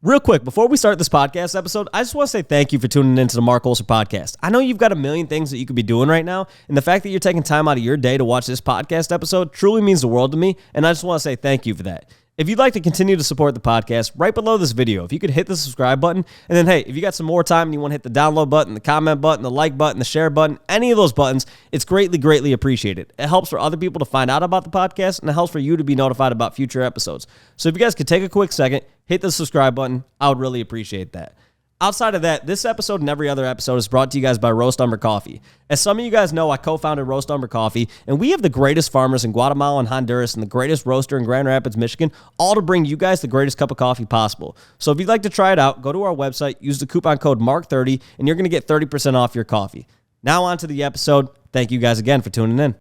Real quick, before we start this podcast episode, I just want to say thank you for tuning into the Marc Colcer podcast. I know you've got a million things that you could be doing right now, and the fact that you're taking time out of your day to watch this podcast episode truly means the world to me, and I just want to say thank you for that. If you'd like to continue to support the podcast, right below this video, if you could hit the subscribe button, and then, hey, if you got some more time and you want to hit the download button, the comment button, the like button, the share button, any of those buttons, it's greatly, greatly appreciated. It helps for other people to find out about the podcast, and it helps for you to be notified about future episodes. So if you guys could take a quick second, hit the subscribe button, I would really appreciate that. Outside of that, this episode and every other episode is brought to you guys by Roast Umber Coffee. As some of you guys know, I co-founded Roast Umber Coffee, and we have the greatest farmers in Guatemala and Honduras and the greatest roaster in Grand Rapids, Michigan, all to bring you guys the greatest cup of coffee possible. So if you'd like to try it out, go to our website, use the coupon code MARC30, and you're going to get 30% off your coffee. Now on to the episode. Thank you guys again for tuning in.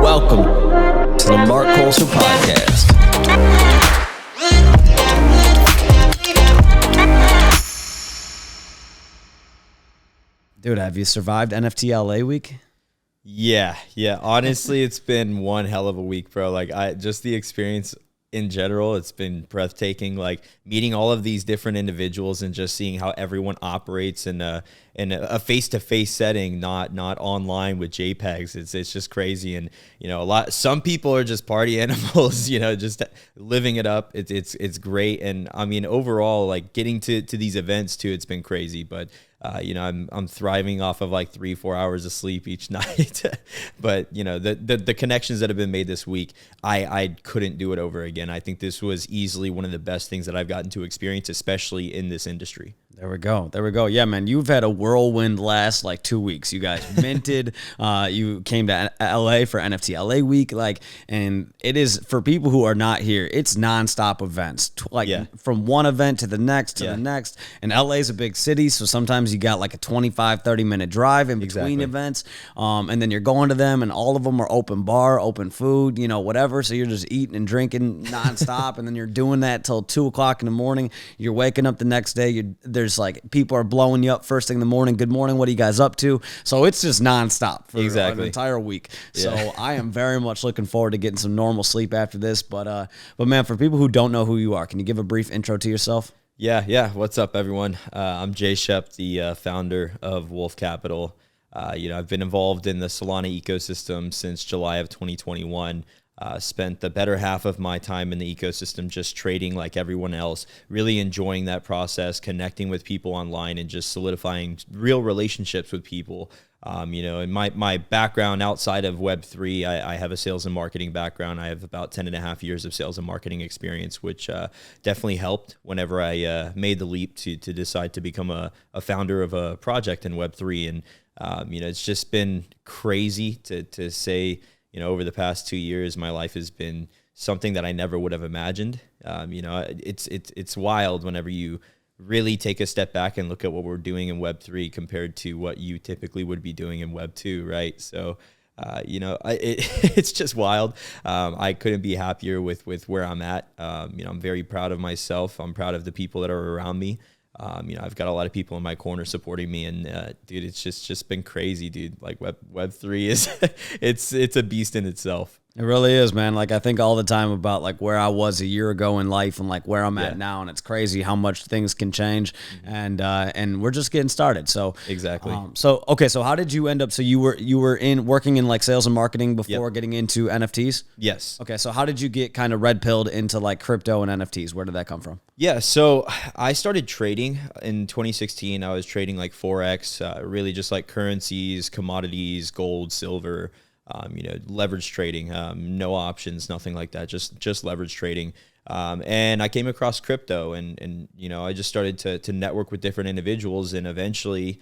Welcome to the Marc Colcer podcast. Dude, have you survived NFT LA week? Yeah. Honestly, it's been one hell of a week, bro. Like just the experience in general, it's been breathtaking. Like meeting all of these different individuals and just seeing how everyone operates in a face-to-face setting, not online with JPEGs. It's just crazy. And some people are just party animals, just living it up. It's great. And I mean, overall, like getting to these events too, it's been crazy. But I'm thriving off of like 3-4 hours of sleep each night. But the connections that have been made this week, I couldn't do it over again. I think this was easily one of the best things that I've gotten to experience, especially in this industry. There we go. Yeah, man, you've had a whirlwind last like 2 weeks. You guys minted. You came to LA for NFT LA week. And it is, for people who are not here, it's nonstop events. From one event to the next the next. And LA is a big city, so sometimes you got like a 25-30 minute drive in between events. And then you're going to them, and all of them are open bar, open food, whatever. So you're just eating and drinking nonstop, and then you're doing that till 2 o'clock in the morning. You're waking up the next day. There's like people are blowing you up first thing in the morning. Good morning. What are you guys up to? So it's just nonstop for an entire week. So I am very much looking forward to getting some normal sleep after this. But man, for people who don't know who you are, can you give a brief intro to yourself? Yeah. What's up, everyone? I'm JShep, the founder of Wolf Capital. I've been involved in the Solana ecosystem since July of 2021. Spent the better half of my time in the ecosystem just trading like everyone else, really enjoying that process, connecting with people online and just solidifying real relationships with people. In my background outside of Web3, I have a sales and marketing background. I have about 10.5 years of sales and marketing experience, which definitely helped whenever I made the leap to decide to become a founder of a project in Web3. And, it's just been crazy to say, over the past 2 years, my life has been something that I never would have imagined. It's wild whenever you really take a step back and look at what we're doing in Web3 compared to what you typically would be doing in Web2, right? So, it's just wild. I couldn't be happier with where I'm at. I'm very proud of myself. I'm proud of the people that are around me. I've got a lot of people in my corner supporting me, and dude, it's just been crazy, dude. Like Web3 is, it's a beast in itself. It really is, man. Like I think all the time about like where I was a year ago in life and like where I'm at now, and it's crazy how much things can change. And we're just getting started. So exactly. So how did you end up? So you were working in like sales and marketing before getting into NFTs? Yes. Okay. So how did you get kind of red pilled into like crypto and NFTs? Where did that come from? Yeah. So I started trading in 2016. I was trading like Forex, really just like currencies, commodities, gold, silver. Leverage trading, no options, nothing like that, just leverage trading. And I came across crypto and I just started to network with different individuals, and eventually,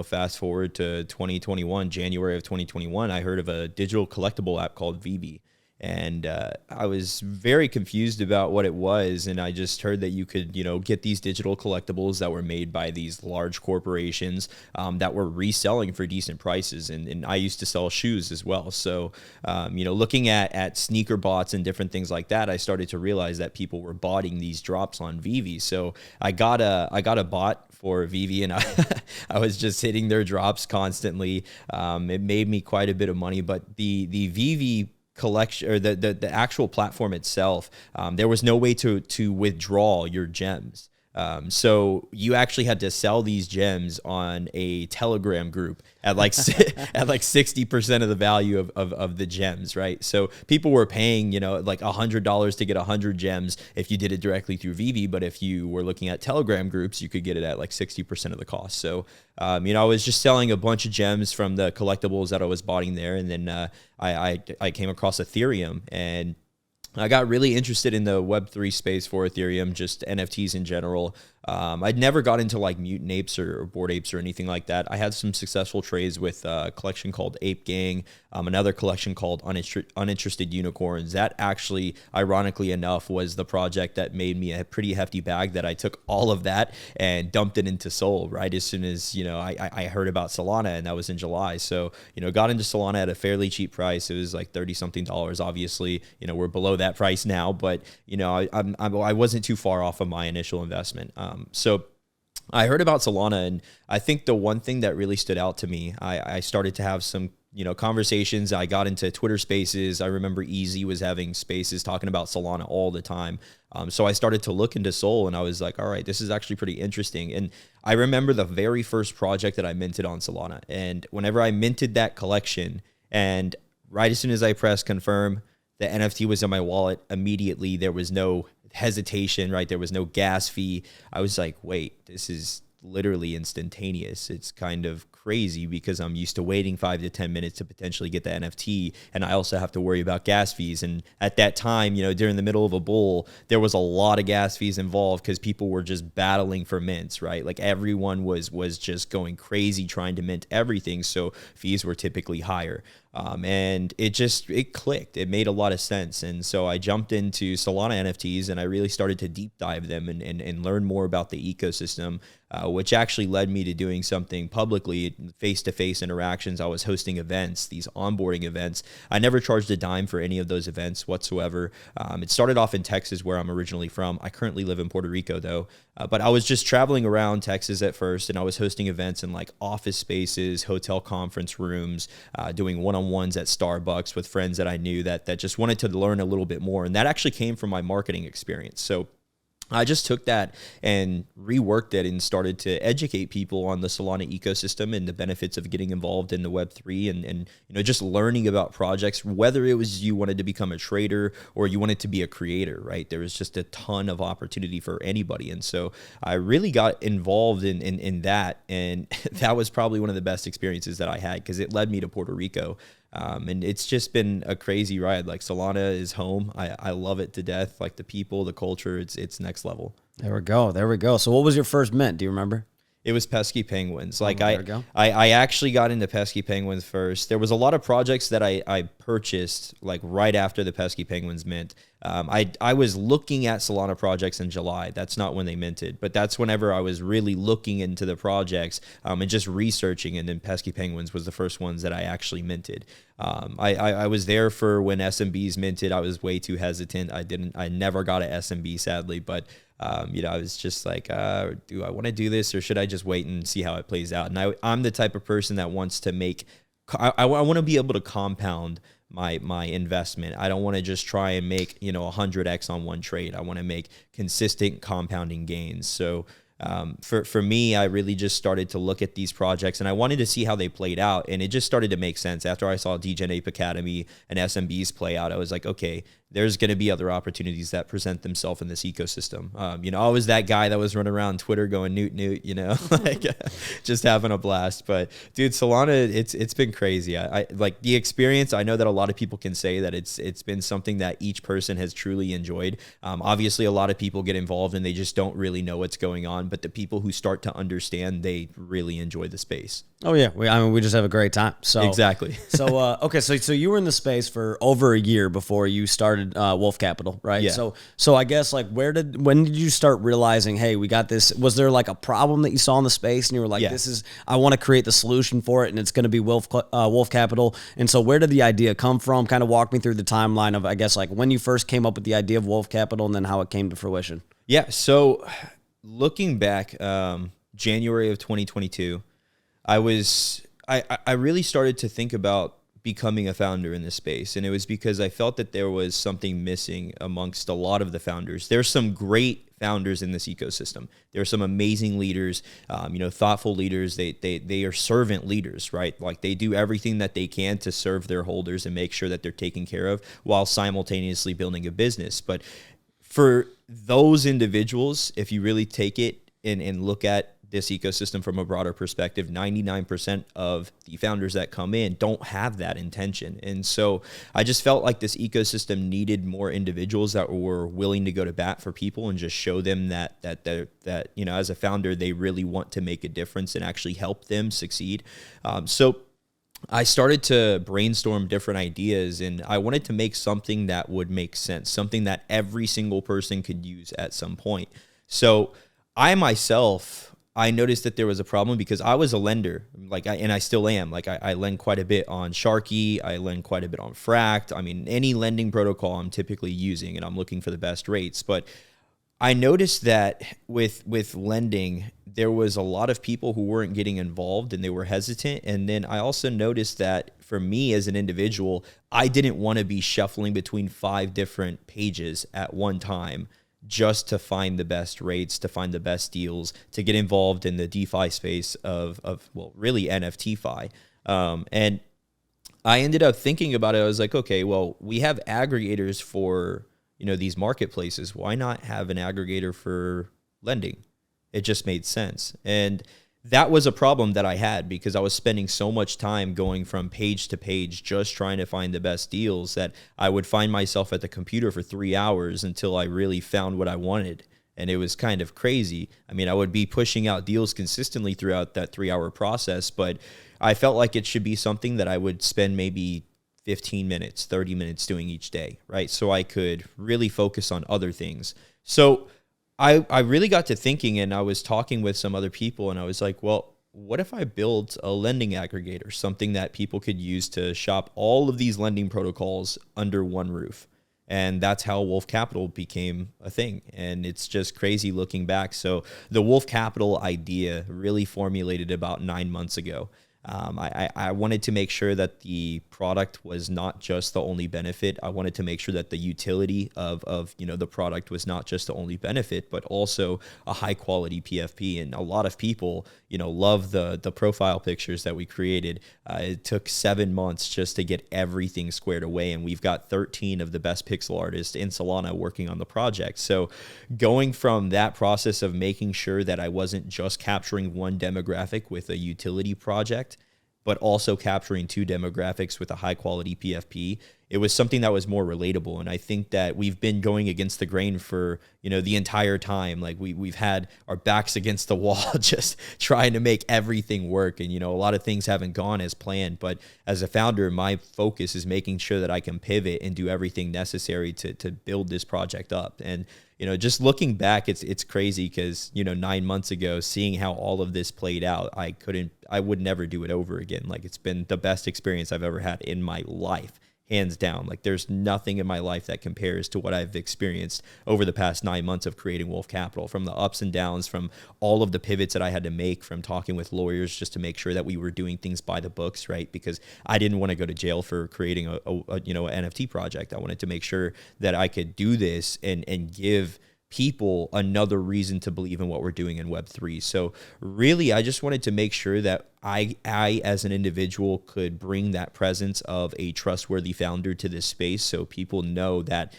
fast forward to 2021, January of 2021, I heard of a digital collectible app called Vivi. And I was very confused about what it was. And I just heard that you could, get these digital collectibles that were made by these large corporations that were reselling for decent prices. And I used to sell shoes as well. So, looking at sneaker bots and different things like that, I started to realize that people were botting these drops on Vivi. So I got a bot for Vivi, and I was just hitting their drops constantly. It made me quite a bit of money, but the Vivi collection or the actual platform itself, there was no way to withdraw your gems. So you actually had to sell these gems on a Telegram group at like at like 60% of the value of the gems, right? So people were paying, like $100 to get 100 gems if you did it directly through Vivi, but if you were looking at Telegram groups, you could get it at like 60% of the cost. So, I was just selling a bunch of gems from the collectibles that I was buying there, and then I came across Ethereum, and I got really interested in the Web3 space for Ethereum, just NFTs in general. I'd never got into like Mutant Apes or Bored Apes or anything like that. I had some successful trades with a collection called Ape Gang, another collection called Uninterested Unicorns. That actually, ironically enough, was the project that made me a pretty hefty bag that I took all of that and dumped it into Sol right as soon as, I heard about Solana, and that was in July. So, got into Solana at a fairly cheap price. It was like 30 something dollars. Obviously, we're below that price now, but, I wasn't too far off of my initial investment. So I heard about Solana, and I think the one thing that really stood out to me, I started to have some, conversations. I got into Twitter spaces. I remember Easy was having spaces talking about Solana all the time. So I started to look into Sol, and I was like, all right, this is actually pretty interesting. And I remember the very first project that I minted on Solana. And whenever I minted that collection, and right as soon as I pressed confirm, the NFT was in my wallet immediately. There was no hesitation, right? There was no gas fee. I was like, wait, this is literally instantaneous. It's kind of crazy because I'm used to waiting 5 to 10 minutes to potentially get the NFT, and I also have to worry about gas fees. And at that time, during the middle of a bull, there was a lot of gas fees involved because people were just battling for mints, right? Like everyone was just going crazy trying to mint everything, so fees were typically higher. And it clicked. It made a lot of sense. And so I jumped into Solana NFTs, and I really started to deep dive them and learn more about the ecosystem, which actually led me to doing something publicly, face-to-face interactions. I was hosting events, these onboarding events. I never charged a dime for any of those events whatsoever. It started off in Texas, where I'm originally from. I currently live in Puerto Rico, though. But I was just traveling around Texas at first, and I was hosting events in like office spaces, hotel conference rooms, doing one-on-ones at Starbucks with friends that I knew that just wanted to learn a little bit more. And that actually came from my marketing experience. So I just took that and reworked it and started to educate people on the Solana ecosystem and the benefits of getting involved in the Web3 and just learning about projects, whether it was you wanted to become a trader or you wanted to be a creator, right? There was just a ton of opportunity for anybody. And so I really got involved in that. And that was probably one of the best experiences that I had because it led me to Puerto Rico. And it's just been a crazy ride. Like Solana is home. I love it to death. Like the people, the culture, it's next level. There we go. So what was your first mint? Do you remember? It was Pesky Penguins. Like I actually got into Pesky Penguins first. There was a lot of projects that I purchased like right after the Pesky Penguins mint. I was looking at Solana projects in July. That's not when they minted, but that's whenever I was really looking into the projects and just researching. And then Pesky Penguins was the first ones that I actually minted. I was there for when SMBs minted. I was way too hesitant. I never got an SMB, sadly, but I was just like, do I want to do this or should I just wait and see how it plays out? And I'm the type of person that wants to I want to be able to compound my investment. I don't want to just try and make, 100x on one trade. I want to make consistent compounding gains. So for me, I really just started to look at these projects and I wanted to see how they played out. And it just started to make sense. After I saw DGen Ape Academy and SMBs play out, I was like, okay, there's going to be other opportunities that present themselves in this ecosystem. I was that guy that was running around Twitter going newt, like just having a blast. But dude, Solana, it's been crazy. I like the experience. I know that a lot of people can say that it's been something that each person has truly enjoyed. Obviously, a lot of people get involved and they just don't really know what's going on. But the people who start to understand, they really enjoy the space. Oh yeah, we just have a great time. So exactly. Okay, so you were in the space for over a year before you started Wolf Capital, right? Yeah. So I guess like when did you start realizing, hey, we got this? Was there like a problem that you saw in the space and you were like, I want to create the solution for it and it's going to be Wolf Capital. And so where did the idea come from? Kind of walk me through the timeline of, I guess, like when you first came up with the idea of Wolf Capital and then how it came to fruition. Yeah. So looking back, January of 2022, I really started to think about becoming a founder in this space. And it was because I felt that there was something missing amongst a lot of the founders. There's some great founders in this ecosystem. There are some amazing leaders, thoughtful leaders. They are servant leaders, right? Like they do everything that they can to serve their holders and make sure that they're taken care of while simultaneously building a business. But for those individuals, if you really take it and look at this ecosystem from a broader perspective, 99% of the founders that come in don't have that intention. And so I just felt like this ecosystem needed more individuals that were willing to go to bat for people and just show them that as a founder, they really want to make a difference and actually help them succeed. So I started to brainstorm different ideas, and I wanted to make something that would make sense, something that every single person could use at some point. So I noticed that there was a problem because I was a lender, and I still am. I lend quite a bit on Sharky. I lend quite a bit on Fract. I mean, any lending protocol I'm typically using, and I'm looking for the best rates. But I noticed that with lending, there was a lot of people who weren't getting involved and they were hesitant. And then I also noticed that for me as an individual, I didn't want to be shuffling between 5 different pages at one time just to find the best rates, to find the best deals, to get involved in the DeFi space of really NFT-fi. And I ended up thinking about it. I was like, okay, well, we have aggregators for, these marketplaces. Why not have an aggregator for lending? It just made sense. And that was a problem that I had because I was spending so much time going from page to page just trying to find the best deals that I would find myself at the computer for 3 hours until I really found what I wanted. And it was kind of crazy. I mean, I would be pushing out deals consistently throughout that 3-hour process, but I felt like it should be something that I would spend maybe 15 minutes, 30 minutes doing each day, right? So I could really focus on other things. So I really got to thinking, and I was talking with some other people, and I was like, well, what if I built a lending aggregator, something that people could use to shop all of these lending protocols under one roof? And that's how Wolf Capital became a thing. And it's just crazy looking back. So the Wolf Capital idea really formulated about 9 months ago. I wanted to make sure that the product was not just the only benefit. I wanted to make sure that the utility of the product was not just the only benefit, but also a high quality PFP. And a lot of people, love the profile pictures that we created. It took 7 months just to get everything squared away. And we've got 13 of the best pixel artists in Solana working on the project. So going from that process of making sure that I wasn't just capturing one demographic with a utility project, but also capturing 2 demographics with a high quality PFP, it was something that was more relatable. And I think that we've been going against the grain for, the entire time. Like we've had our backs against the wall, just trying to make everything work. And, a lot of things haven't gone as planned, but as a founder, my focus is making sure that I can pivot and do everything necessary to build this project up. And, just looking back, it's crazy because, 9 months ago, seeing how all of this played out, I would never do it over again. Like it's been the best experience I've ever had in my life, hands down. Like there's nothing in my life that compares to what I've experienced over the past 9 months of creating Wolf Capital, from the ups and downs, from all of the pivots that I had to make, from talking with lawyers just to make sure that we were doing things by the books, right? Because I didn't want to go to jail for creating an NFT project. I wanted to make sure that I could do this and give people another reason to believe in what we're doing in Web3. So really, I just wanted to make sure that I as an individual could bring that presence of a trustworthy founder to this space, so people know that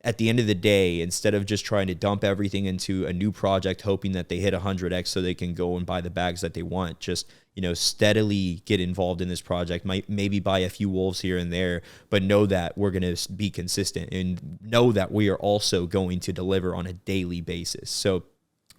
at the end of the day, instead of just trying to dump everything into a new project, hoping that they hit 100x so they can go and buy the bags that they want, just, steadily get involved in this project, maybe buy a few wolves here and there, but know that we're going to be consistent and know that we are also going to deliver on a daily basis. So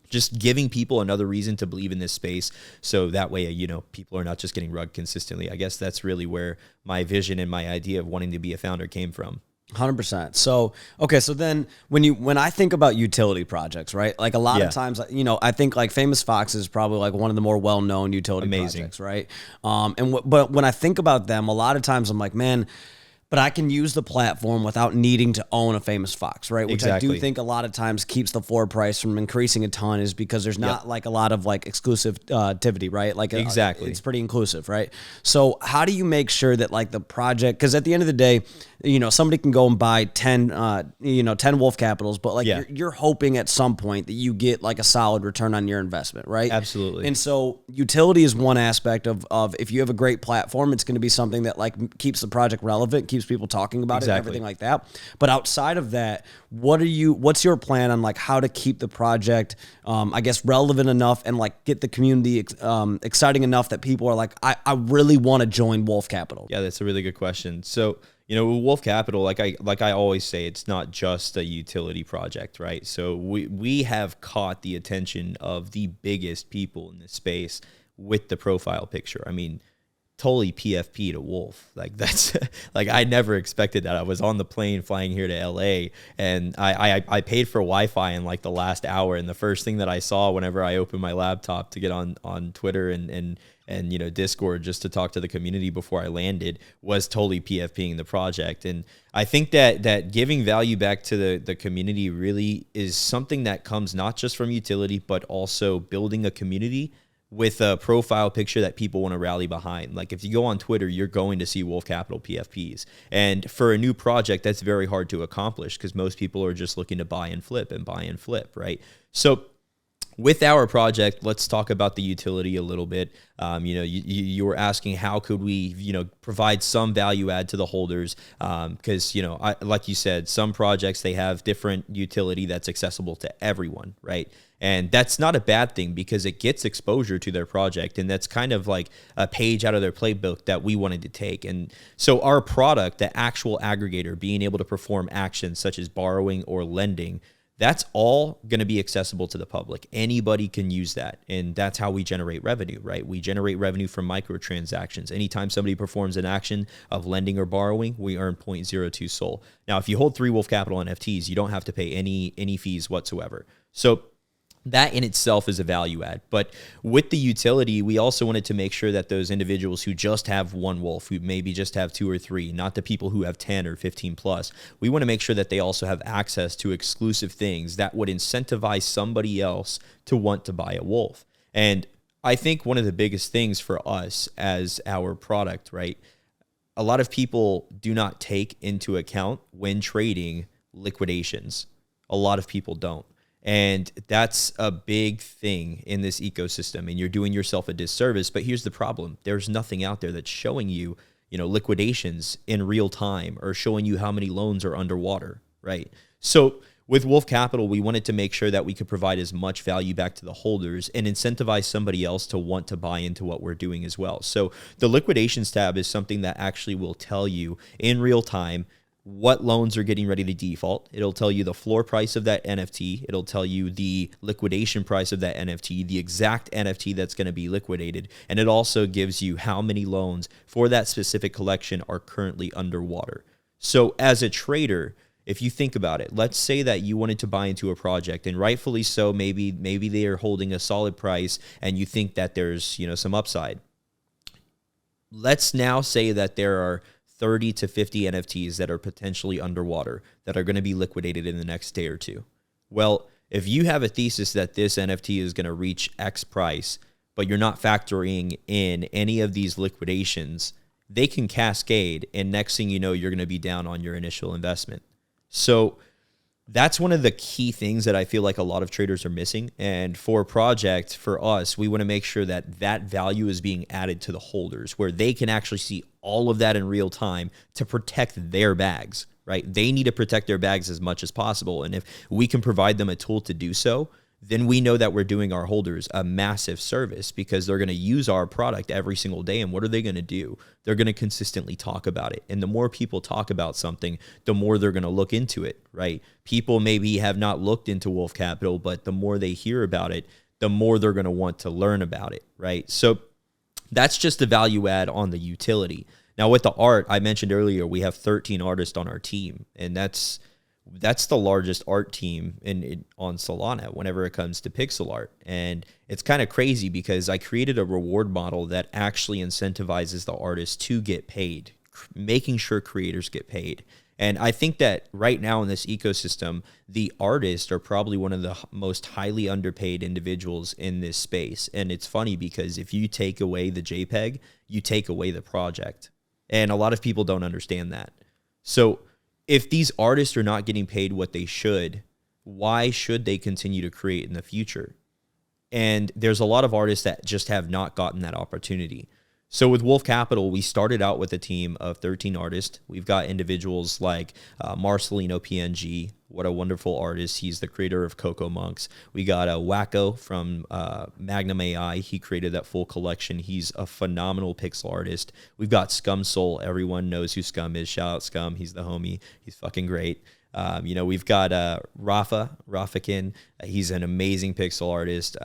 just giving people another reason to believe in this space, so that way, people are not just getting rugged consistently. I guess that's really where my vision and my idea of wanting to be a founder came from. 100%. So, okay. So then when I think about utility projects, right? Like a lot of times, I think like Famous Fox is probably like one of the more well-known utility projects, right? But when I think about them, a lot of times I'm like, man, but I can use the platform without needing to own a famous fox, right? Which Exactly. I do think a lot of times keeps the floor price from increasing a ton, is because there's not like a lot of like exclusivity, right? Like Exactly. it's pretty inclusive, right? So how do you make sure that like the project, because at the end of the day, somebody can go and buy 10 Wolf Capitals, but like you're hoping at some point that you get like a solid return on your investment, right? Absolutely. And so utility is one aspect of if you have a great platform, it's going to be something that like keeps the project relevant, keeps people talking about it and everything like that. But outside of that, what's your plan on like how to keep the project, I guess, relevant enough and like get the community exciting enough that people are like, I really want to join Wolf Capital? Yeah, that's a really good question. So, with Wolf Capital, like I always say, it's not just a utility project, right? So we have caught the attention of the biggest people in this space with the profile picture. I mean, totally PFP to Wolf. Like that's like I never expected that. I was on the plane flying here to LA, and I paid for Wi-Fi in like the last hour, and the first thing that I saw whenever I opened my laptop to get on Twitter and Discord just to talk to the community before I landed was totally PFPing the project. And I think that giving value back to the community really is something that comes not just from utility, but also building a community with a profile picture that people want to rally behind. Like if you go on Twitter, you're going to see Wolf Capital PFPs. And for a new project, that's very hard to accomplish because most people are just looking to buy and flip, right? So with our project, let's talk about the utility a little bit. You were asking how could we, provide some value add to the holders? Because, like you said, some projects, they have different utility that's accessible to everyone, right? And that's not a bad thing because it gets exposure to their project. And that's kind of like a page out of their playbook that we wanted to take. And so our product, the actual aggregator, being able to perform actions such as borrowing or lending, that's all going to be accessible to the public. Anybody can use that. And that's how we generate revenue, right? We generate revenue from microtransactions. Anytime somebody performs an action of lending or borrowing, we earn 0.02 SOL. Now, if you hold 3 Wolf Capital NFTs, you don't have to pay any fees whatsoever. So that in itself is a value add. But with the utility, we also wanted to make sure that those individuals who just have one wolf, who maybe just have 2 or 3, not the people who have 10 or 15 plus, we want to make sure that they also have access to exclusive things that would incentivize somebody else to want to buy a wolf. And I think one of the biggest things for us as our product, right? A lot of people do not take into account when trading liquidations. A lot of people don't. And that's a big thing in this ecosystem, and you're doing yourself a disservice. But here's the problem. There's nothing out there that's showing you, liquidations in real time or showing you how many loans are underwater, right? So with Wolf Capital, we wanted to make sure that we could provide as much value back to the holders and incentivize somebody else to want to buy into what we're doing as well. So the liquidations tab is something that actually will tell you in real time what loans are getting ready to default. It'll tell you the floor price of that NFT. It'll tell you the liquidation price of that NFT, the exact NFT that's going to be liquidated. And it also gives you how many loans for that specific collection are currently underwater. So as a trader, if you think about it, let's say that you wanted to buy into a project, and rightfully so, maybe they are holding a solid price and you think that there's, some upside. Let's now say that there are 30 to 50 NFTs that are potentially underwater that are going to be liquidated in the next day or two. Well, if you have a thesis that this NFT is going to reach X price, but you're not factoring in any of these liquidations, they can cascade, and next thing you know, you're going to be down on your initial investment. So that's one of the key things that I feel like a lot of traders are missing. And for a project, for us, we want to make sure that that value is being added to the holders where they can actually see all of that in real time to protect their bags, right? They need to protect their bags as much as possible. And if we can provide them a tool to do so, then we know that we're doing our holders a massive service because they're going to use our product every single day. And what are they going to do? They're going to consistently talk about it. And the more people talk about something, the more they're going to look into it, right? People maybe have not looked into Wolf Capital, but the more they hear about it, the more they're going to want to learn about it, right? So that's just the value add on the utility. Now with the art, I mentioned earlier, we have 13 artists on our team, and that's the largest art team on Solana whenever it comes to pixel art. And it's kind of crazy because I created a reward model that actually incentivizes the artist to get paid making sure creators get paid. And I think that right now in this ecosystem, the artists are probably one of the most highly underpaid individuals in this space. And it's funny because if you take away the JPEG, you take away the project. And a lot of people don't understand that. So if these artists are not getting paid what they should, why should they continue to create in the future? And there's a lot of artists that just have not gotten that opportunity. So with Wolf Capital, we started out with a team of 13 artists. We've got individuals like Marcelino PNG. What a wonderful artist. He's the creator of Coco Monks. We got Wacko from Magnum AI. He created that full collection. He's a phenomenal pixel artist. We've got Scum Soul. Everyone knows who Scum is. Shout out Scum. He's the homie. He's fucking great. We've got Rafakin. He's an amazing pixel artist.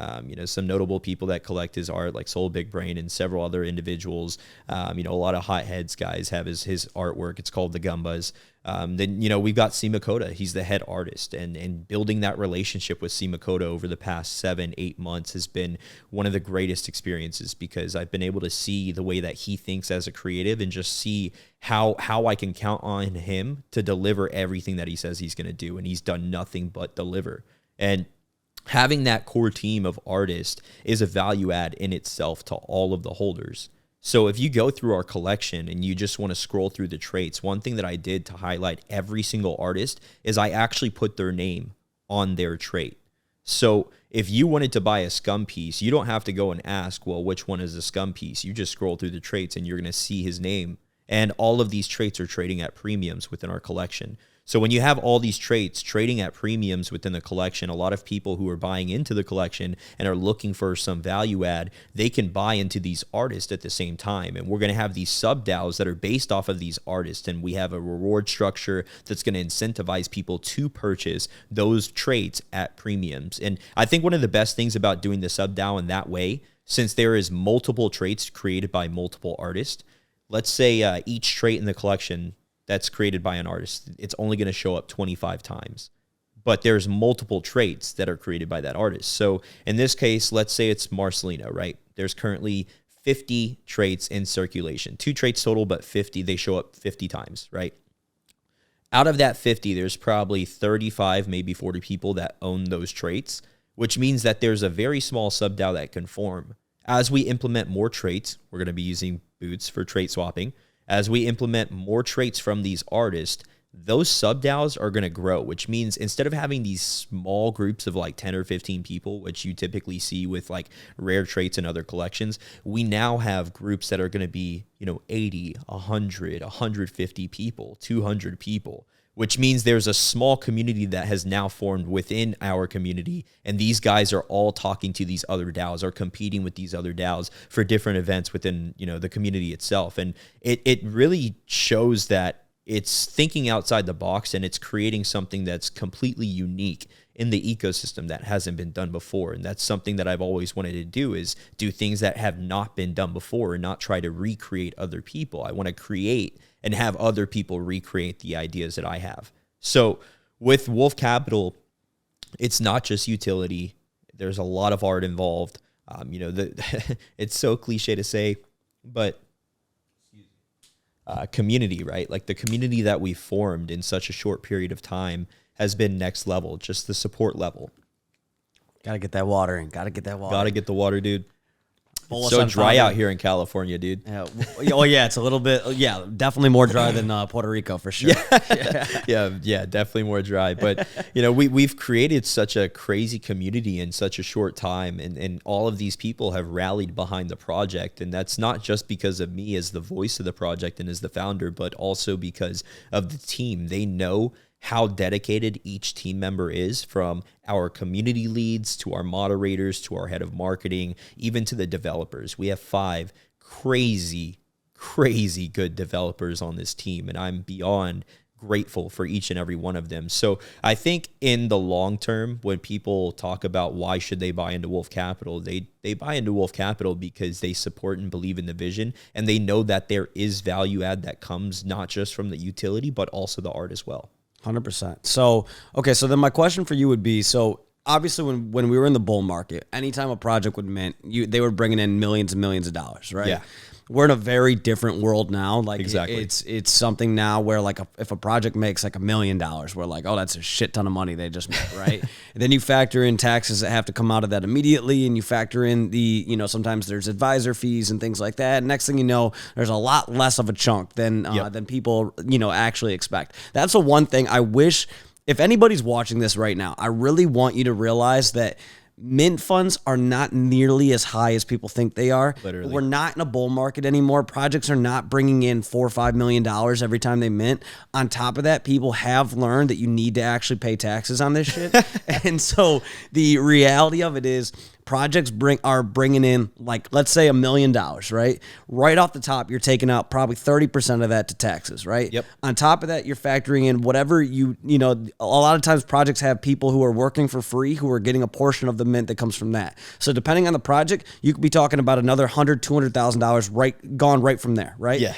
Some notable people that collect his art, like Soul Big Brain and several other individuals. A lot of Hotheads guys have his artwork. It's called the Gumbas. Then we've got C Makoto. He's the head artist, and building that relationship with C Makoto over the past 7-8 months has been one of the greatest experiences, because I've been able to see the way that he thinks as a creative and just see how I can count on him to deliver everything that he says he's going to do, and he's done nothing but deliver. And having that core team of artists is a value add in itself to all of the holders. So if you go through our collection and you just want to scroll through the traits, one thing that I did to highlight every single artist is I actually put their name on their trait. So if you wanted to buy a Scum piece, you don't have to go and ask, well, which one is a Scum piece? You just scroll through the traits and you're going to see his name. And all of these traits are trading at premiums within our collection. So when you have all these traits trading at premiums within the collection, a lot of people who are buying into the collection and are looking for some value add, they can buy into these artists at the same time. And we're going to have these sub-DAOs that are based off of these artists. And we have a reward structure that's going to incentivize people to purchase those traits at premiums. And I think one of the best things about doing the sub-DAO in that way, since there is multiple traits created by multiple artists, let's say each trait in the collection that's created by an artist, it's only going to show up 25 times. But there's multiple traits that are created by that artist. So in this case, let's say it's Marcelino, right? There's currently 50 traits in circulation. 2 traits total, but 50, they show up 50 times, right? Out of that 50, there's probably 35, maybe 40 people that own those traits, which means that there's a very small sub-DAO that can form. As we implement more traits, we're going to be using Boots for trait swapping. As we implement more traits from these artists, those sub-DAOs are going to grow, which means instead of having these small groups of like 10 or 15 people, which you typically see with like rare traits and other collections, we now have groups that are going to be, 80, 100, 150 people, 200 people, which means there's a small community that has now formed within our community. And these guys are all talking to these other DAOs, or competing with these other DAOs for different events within, the community itself. And it really shows that it's thinking outside the box, and it's creating something that's completely unique in the ecosystem that hasn't been done before. And that's something that I've always wanted to do, is do things that have not been done before and not try to recreate other people. I want to create and have other people recreate the ideas that I have. So with Wolf Capital, it's not just utility. There's a lot of art involved. It's so cliche to say, but community, right? Like the community that we formed in such a short period of time has been next level, just the support level. Gotta get that water in. Gotta get that water. Gotta get the water, dude. It's so dry out here in California, dude. Yeah. Oh, yeah. It's a little bit, definitely more dry than Puerto Rico for sure. Yeah, definitely more dry. But, we've created such a crazy community in such a short time. And all of these people have rallied behind the project. And that's not just because of me as the voice of the project and as the founder, but also because of the team. They know how dedicated each team member is, from our community leads to our moderators to our head of marketing, even to the developers. We have 5 crazy good developers on this team, and I'm beyond grateful for each and every one of them. So I think in the long term, when people talk about why should they buy into Wolf Capital, they buy into Wolf Capital because they support and believe in the vision, and they know that there is value add that comes not just from the utility, but also the art as well. 100%. So, okay. So then my question for you would be, so obviously when we were in the bull market, anytime a project would mint, they were bringing in millions and millions of dollars, right? Yeah. we're in a very different world now. Like Exactly. it's something now where like if a project makes like $1 million, we're like, oh, that's a shit ton of money they just made, right? And then you factor in taxes that have to come out of that immediately, and you factor in the, you know, sometimes there's advisor fees and things like that. Next thing you know, there's a lot less of a chunk than people, you know, actually expect. That's the one thing I wish, if anybody's watching this right now, I really want you to realize that mint funds are not nearly as high as people think they are. Literally. We're not in a bull market anymore. Projects are not bringing in $4 or $5 million every time they mint. On top of that, people have learned that you need to actually pay taxes on this shit. And so the reality of it is, projects are bringing in, like, let's say $1 million, right? Right off the top, you're taking out probably 30% of that to taxes, right? Yep. On top of that, you're factoring in whatever you know, a lot of times projects have people who are working for free who are getting a portion of the mint that comes from that. So depending on the project, you could be talking about another $100,000, $200,000 gone right from there, right? Yeah.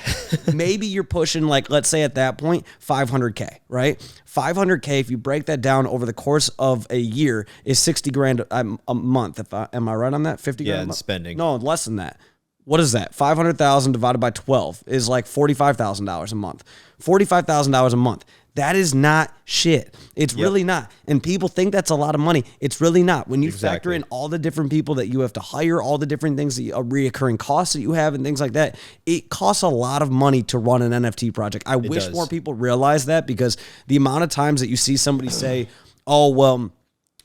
Maybe you're pushing, like, let's say at that point, $500K, right? $500K, if you break that down over the course of a year, is $60,000 a month. Am I right on that? 50 grand a and month? spending. No, less than that. What is that? 500,000 divided by 12 is like $45,000 a month. $45,000 a month. That is not shit. It's really not. And people think that's a lot of money. It's really not. When you factor in all the different people that you have to hire, all the different things, that reoccurring costs that you have and things like that, it costs a lot of money to run an NFT project. I wish more people realize that, because the amount of times that you see somebody say, oh, well,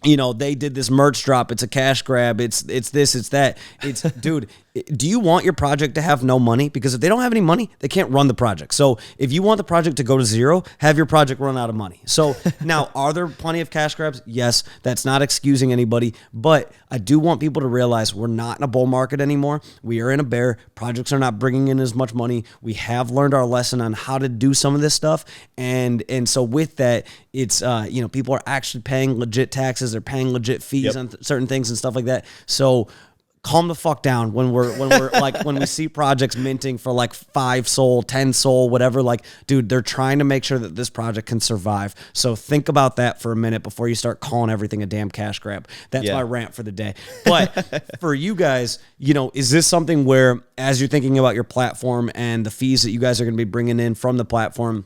you know, they did this merch drop, it's a cash grab, it's this, it's that. It's, dude, do you want your project to have no money? Because if they don't have any money, they can't run the project. So if you want the project to go to zero, have your project run out of money. So now, are there plenty of cash grabs? Yes, that's not excusing anybody, but I do want people to realize we're not in a bull market anymore. We are in a bear. Projects are not bringing in as much money. We have learned our lesson on how to do some of this stuff. And so with that, it's, you know, people are actually paying legit taxes. They're paying legit fees on certain things and stuff like that. So calm the fuck down when we're like, when we see projects minting for like 5 SOL, 10 SOL, whatever. Like, dude, they're trying to make sure that this project can survive. So think about that for a minute before you start calling everything a damn cash grab. That's my rant for the day. But for you guys, you know, is this something where, as you're thinking about your platform and the fees that you guys are going to be bringing in from the platform,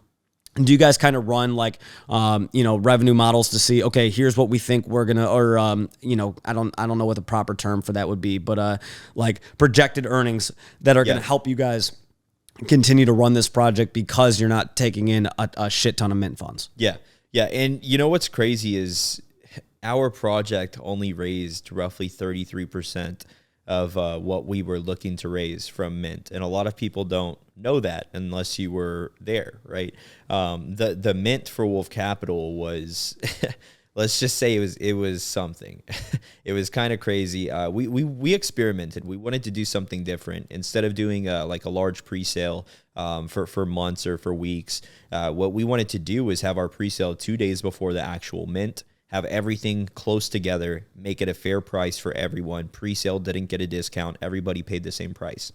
do you guys kind of run like, you know, revenue models to see, okay, here's what we think we're going to, or, you know, I don't know what the proper term for that would be, but like projected earnings that are going to help you guys continue to run this project because you're not taking in a shit ton of mint funds? Yeah. Yeah. And you know, what's crazy is our project only raised roughly 33% of what we were looking to raise from mint. And a lot of people don't know that unless you were there, right? The mint for Wolf Capital was, let's just say it was something. It was kind of crazy. We experimented. We wanted to do something different. Instead of doing like a large pre-sale for months or for weeks, what we wanted to do was have our pre-sale 2 days before the actual mint, have everything close together, make it a fair price for everyone. Pre-sale didn't get a discount. Everybody paid the same price.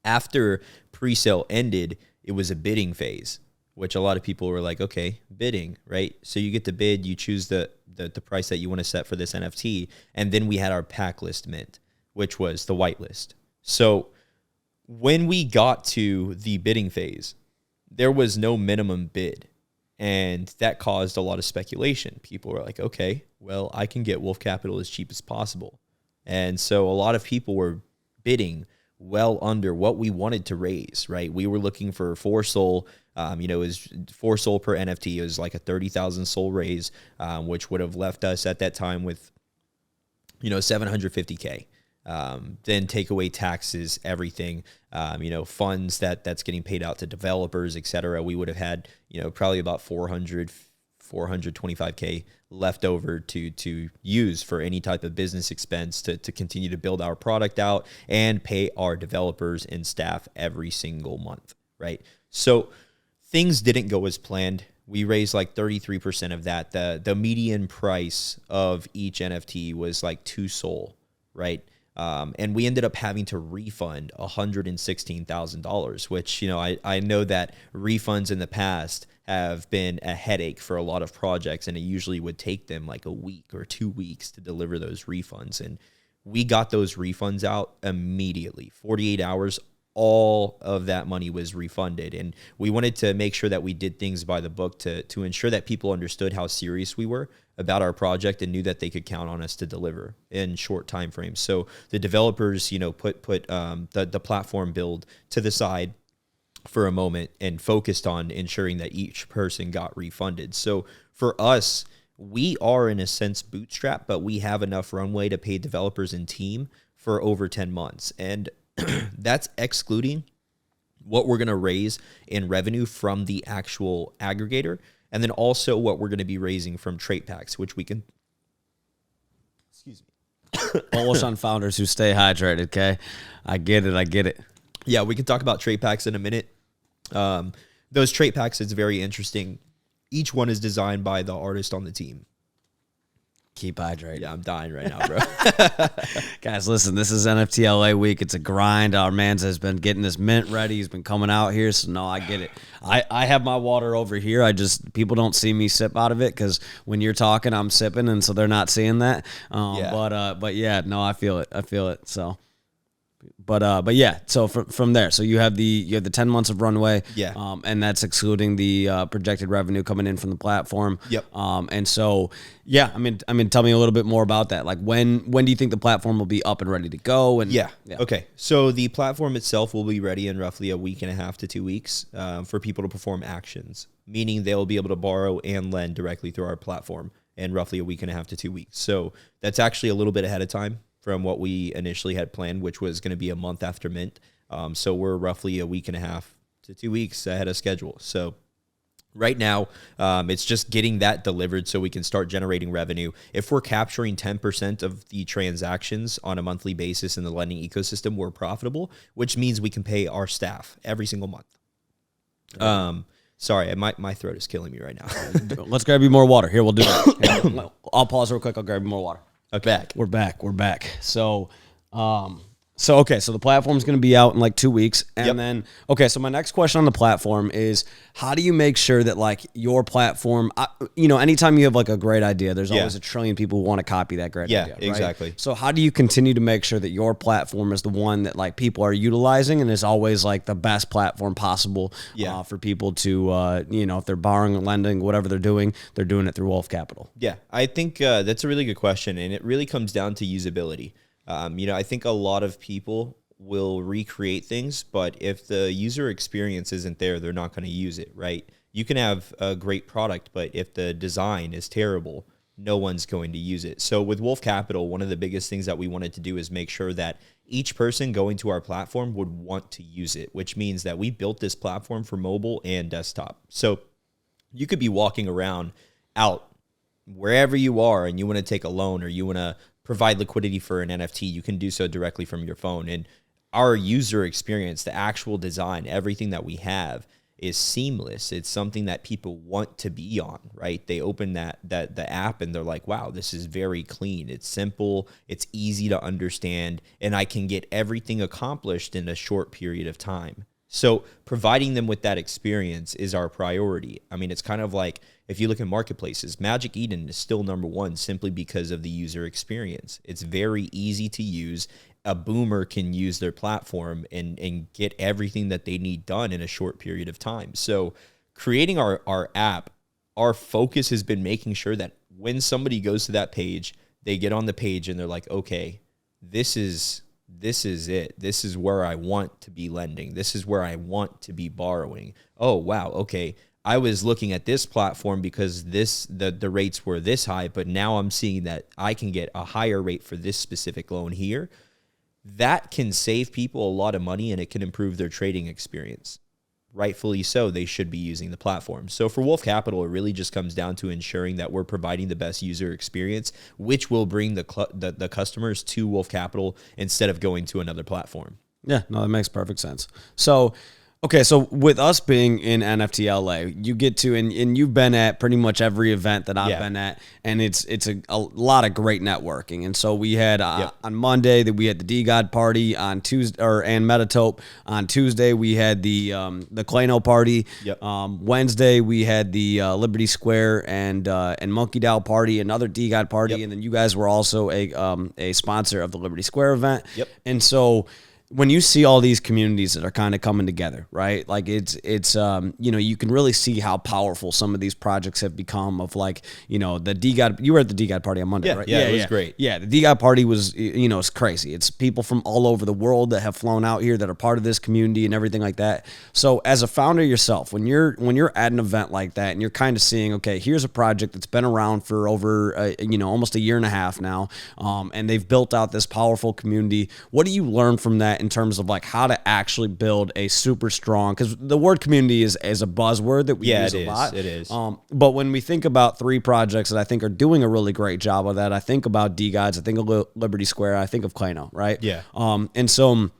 After pre-sale ended, it was a bidding phase, which a lot of people were like, okay, bidding, right? So you get to bid, you choose the price that you want to set for this NFT. And then we had our pack list mint, which was the whitelist. So when we got to the bidding phase, there was no minimum bid. And that caused a lot of speculation. People were like, okay, well, I can get Wolf Capital as cheap as possible. And so a lot of people were bidding well under what we wanted to raise, right? We were looking for 4 SOL. You know, it was 4 SOL per NFT. It was like a 30,000 SOL raise, which would have left us at that time with, you know, 750K. Then take away taxes, everything, you know, funds that's getting paid out to developers, et cetera. We would have had, you know, probably about 425K left over to use for any type of business expense to continue to build our product out and pay our developers and staff every single month, right? So things didn't go as planned. We raised like 33% of that. The median price of each NFT was like 2 SOL, right? And we ended up having to refund $116,000, which, you know, I know that refunds in the past have been a headache for a lot of projects, and it usually would take them like a week or 2 weeks to deliver those refunds. And we got those refunds out immediately, 48 hours all of that money was refunded. And we wanted to make sure that we did things by the book to ensure that people understood how serious we were about our project and knew that they could count on us to deliver in short time frames. So the developers, put the platform build to the side for a moment and focused on ensuring that each person got refunded. So for us, we are in a sense bootstrapped, but we have enough runway to pay developers and team for over 10 months. And that's excluding what we're going to raise in revenue from the actual aggregator, and then also what we're going to be raising from trait packs, which we can, excuse me, bullish on founders who stay hydrated. Okay. I get it. Yeah, we can talk about trait packs in a minute. Those trait packs, it's very interesting. Each one is designed by the artist on the team. Keep hydrated. Yeah, I'm dying right now, bro. Guys, listen, this is NFT LA week. It's a grind. Our man has been getting this mint ready. He's been coming out here. So, no, I get it. I have my water over here. People don't see me sip out of it because when you're talking, I'm sipping, and so they're not seeing that. But yeah, no, I feel it. So. But yeah, so from there, so you have the 10 months of runway, and that's excluding the projected revenue coming in from the platform. Yep. And so yeah, I mean, tell me a little bit more about that. Like when do you think the platform will be up and ready to go? And yeah. Okay. So the platform itself will be ready in roughly a week and a half to 2 weeks for people to perform actions, meaning they'll be able to borrow and lend directly through our platform in roughly a week and a half to 2 weeks. So that's actually a little bit ahead of time from what we initially had planned, which was going to be a month after mint. So we're roughly a week and a half to 2 weeks ahead of schedule. So right now, it's just getting that delivered so we can start generating revenue. If we're capturing 10% of the transactions on a monthly basis in the lending ecosystem, we're profitable, which means we can pay our staff every single month. Sorry, my throat is killing me right now. Let's grab you more water. Here, we'll do it. I'll pause real quick. I'll grab you more water. Okay. We're back. So okay, so the platform's going to be out in like 2 weeks. And then, okay, so my next question on the platform is how do you make sure that like your platform, anytime you have like a great idea, there's always a trillion people who want to copy that great idea. Yeah, exactly. Right? So how do you continue to make sure that your platform is the one that like people are utilizing and is always like the best platform possible for people to, if they're borrowing and lending, whatever they're doing it through Wolf Capital? Yeah, I think that's a really good question. And it really comes down to usability. I think a lot of people will recreate things, but if the user experience isn't there, they're not going to use it, right? You can have a great product, but if the design is terrible, no one's going to use it. So with Wolf Capital, one of the biggest things that we wanted to do is make sure that each person going to our platform would want to use it, which means that we built this platform for mobile and desktop. So you could be walking around out wherever you are and you want to take a loan or you want to provide liquidity for an NFT, you can do so directly from your phone. And our user experience, the actual design, everything that we have is seamless. It's something that people want to be on, right? They open the app and they're like, wow, this is very clean. It's simple, it's easy to understand, and I can get everything accomplished in a short period of time. So providing them with that experience is our priority. I mean, it's kind of like if you look at marketplaces, Magic Eden is still number one simply because of the user experience. It's very easy to use. A boomer can use their platform and get everything that they need done in a short period of time. So creating our app, our focus has been making sure that when somebody goes to that page, they get on the page and they're like, okay, this is it. This is where I want to be lending. This is where I want to be borrowing. Oh, wow. Okay. I was looking at this platform because the rates were this high, but now I'm seeing that I can get a higher rate for this specific loan here. That can save people a lot of money and it can improve their trading experience. Rightfully so, they should be using the platform. So for Wolf Capital, it really just comes down to ensuring that we're providing the best user experience, which will bring the customers to Wolf Capital instead of going to another platform. Yeah, no, that makes perfect sense. So, okay, so with us being in NFT LA, you get to, and you've been at pretty much every event that I've been at, and it's a lot of great networking. And so we had on Monday that we had the DGod party on Tuesday, and Metatope on Tuesday. We had the Clano party. Wednesday we had the Liberty Square and Monkey DAO party, another DGod party, and then you guys were also a sponsor of the Liberty Square event. And so when you see all these communities that are kind of coming together, right? Like it's you can really see how powerful some of these projects have become of like, the DGOD, you were at the DGOD party on Monday, right? Yeah, it was great. Yeah. The DGOD party was, it's crazy. It's people from all over the world that have flown out here that are part of this community and everything like that. So as a founder yourself, when you're at an event like that and you're kind of seeing, okay, here's a project that's been around for over, almost a year and a half now. And they've built out this powerful community. What do you learn from that in terms of like how to actually build a super strong, because the word community is a buzzword that we use a lot. It is. But when we think about 3 projects that I think are doing a really great job of that, I think about DGODs, I think of Liberty Square, I think of Clano, right? Yeah. And so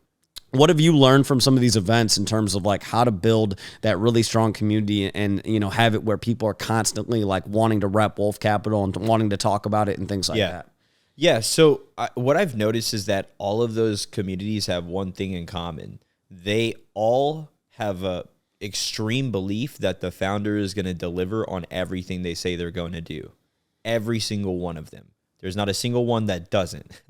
what have you learned from some of these events in terms of like how to build that really strong community and, have it where people are constantly like wanting to rep Wolf Capital and wanting to talk about it and things like that? Yeah, so what I've noticed is that all of those communities have one thing in common. They all have a extreme belief that the founder is going to deliver on everything they say they're going to do. Every single one of them. There's not a single one that doesn't.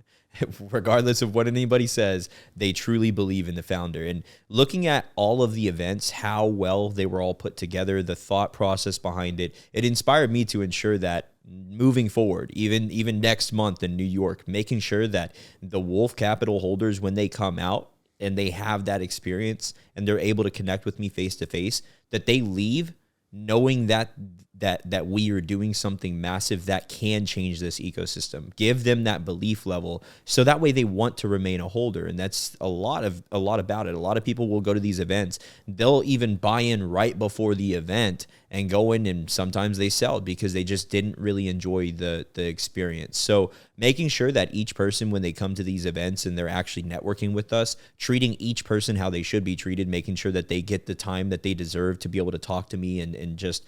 Regardless of what anybody says, they truly believe in the founder. And looking at all of the events, how well they were all put together, the thought process behind it, it inspired me to ensure that moving forward, even next month in New York, making sure that the Wolf Capital holders, when they come out and they have that experience and they're able to connect with me face to face, that they leave knowing that we are doing something massive that can change this ecosystem. Give them that belief level so that way they want to remain a holder. And that's a lot about it. A lot of people will go to these events. They'll even buy in right before the event and go in, and sometimes they sell because they just didn't really enjoy the experience. So making sure that each person, when they come to these events and they're actually networking with us, treating each person how they should be treated, making sure that they get the time that they deserve to be able to talk to me and just,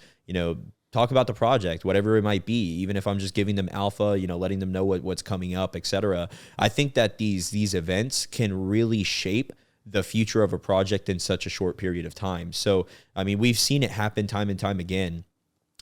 talk about the project, whatever it might be, even if I'm just giving them alpha, letting them know what's coming up, etc. I think that these events can really shape the future of a project in such a short period of time. So, we've seen it happen time and time again.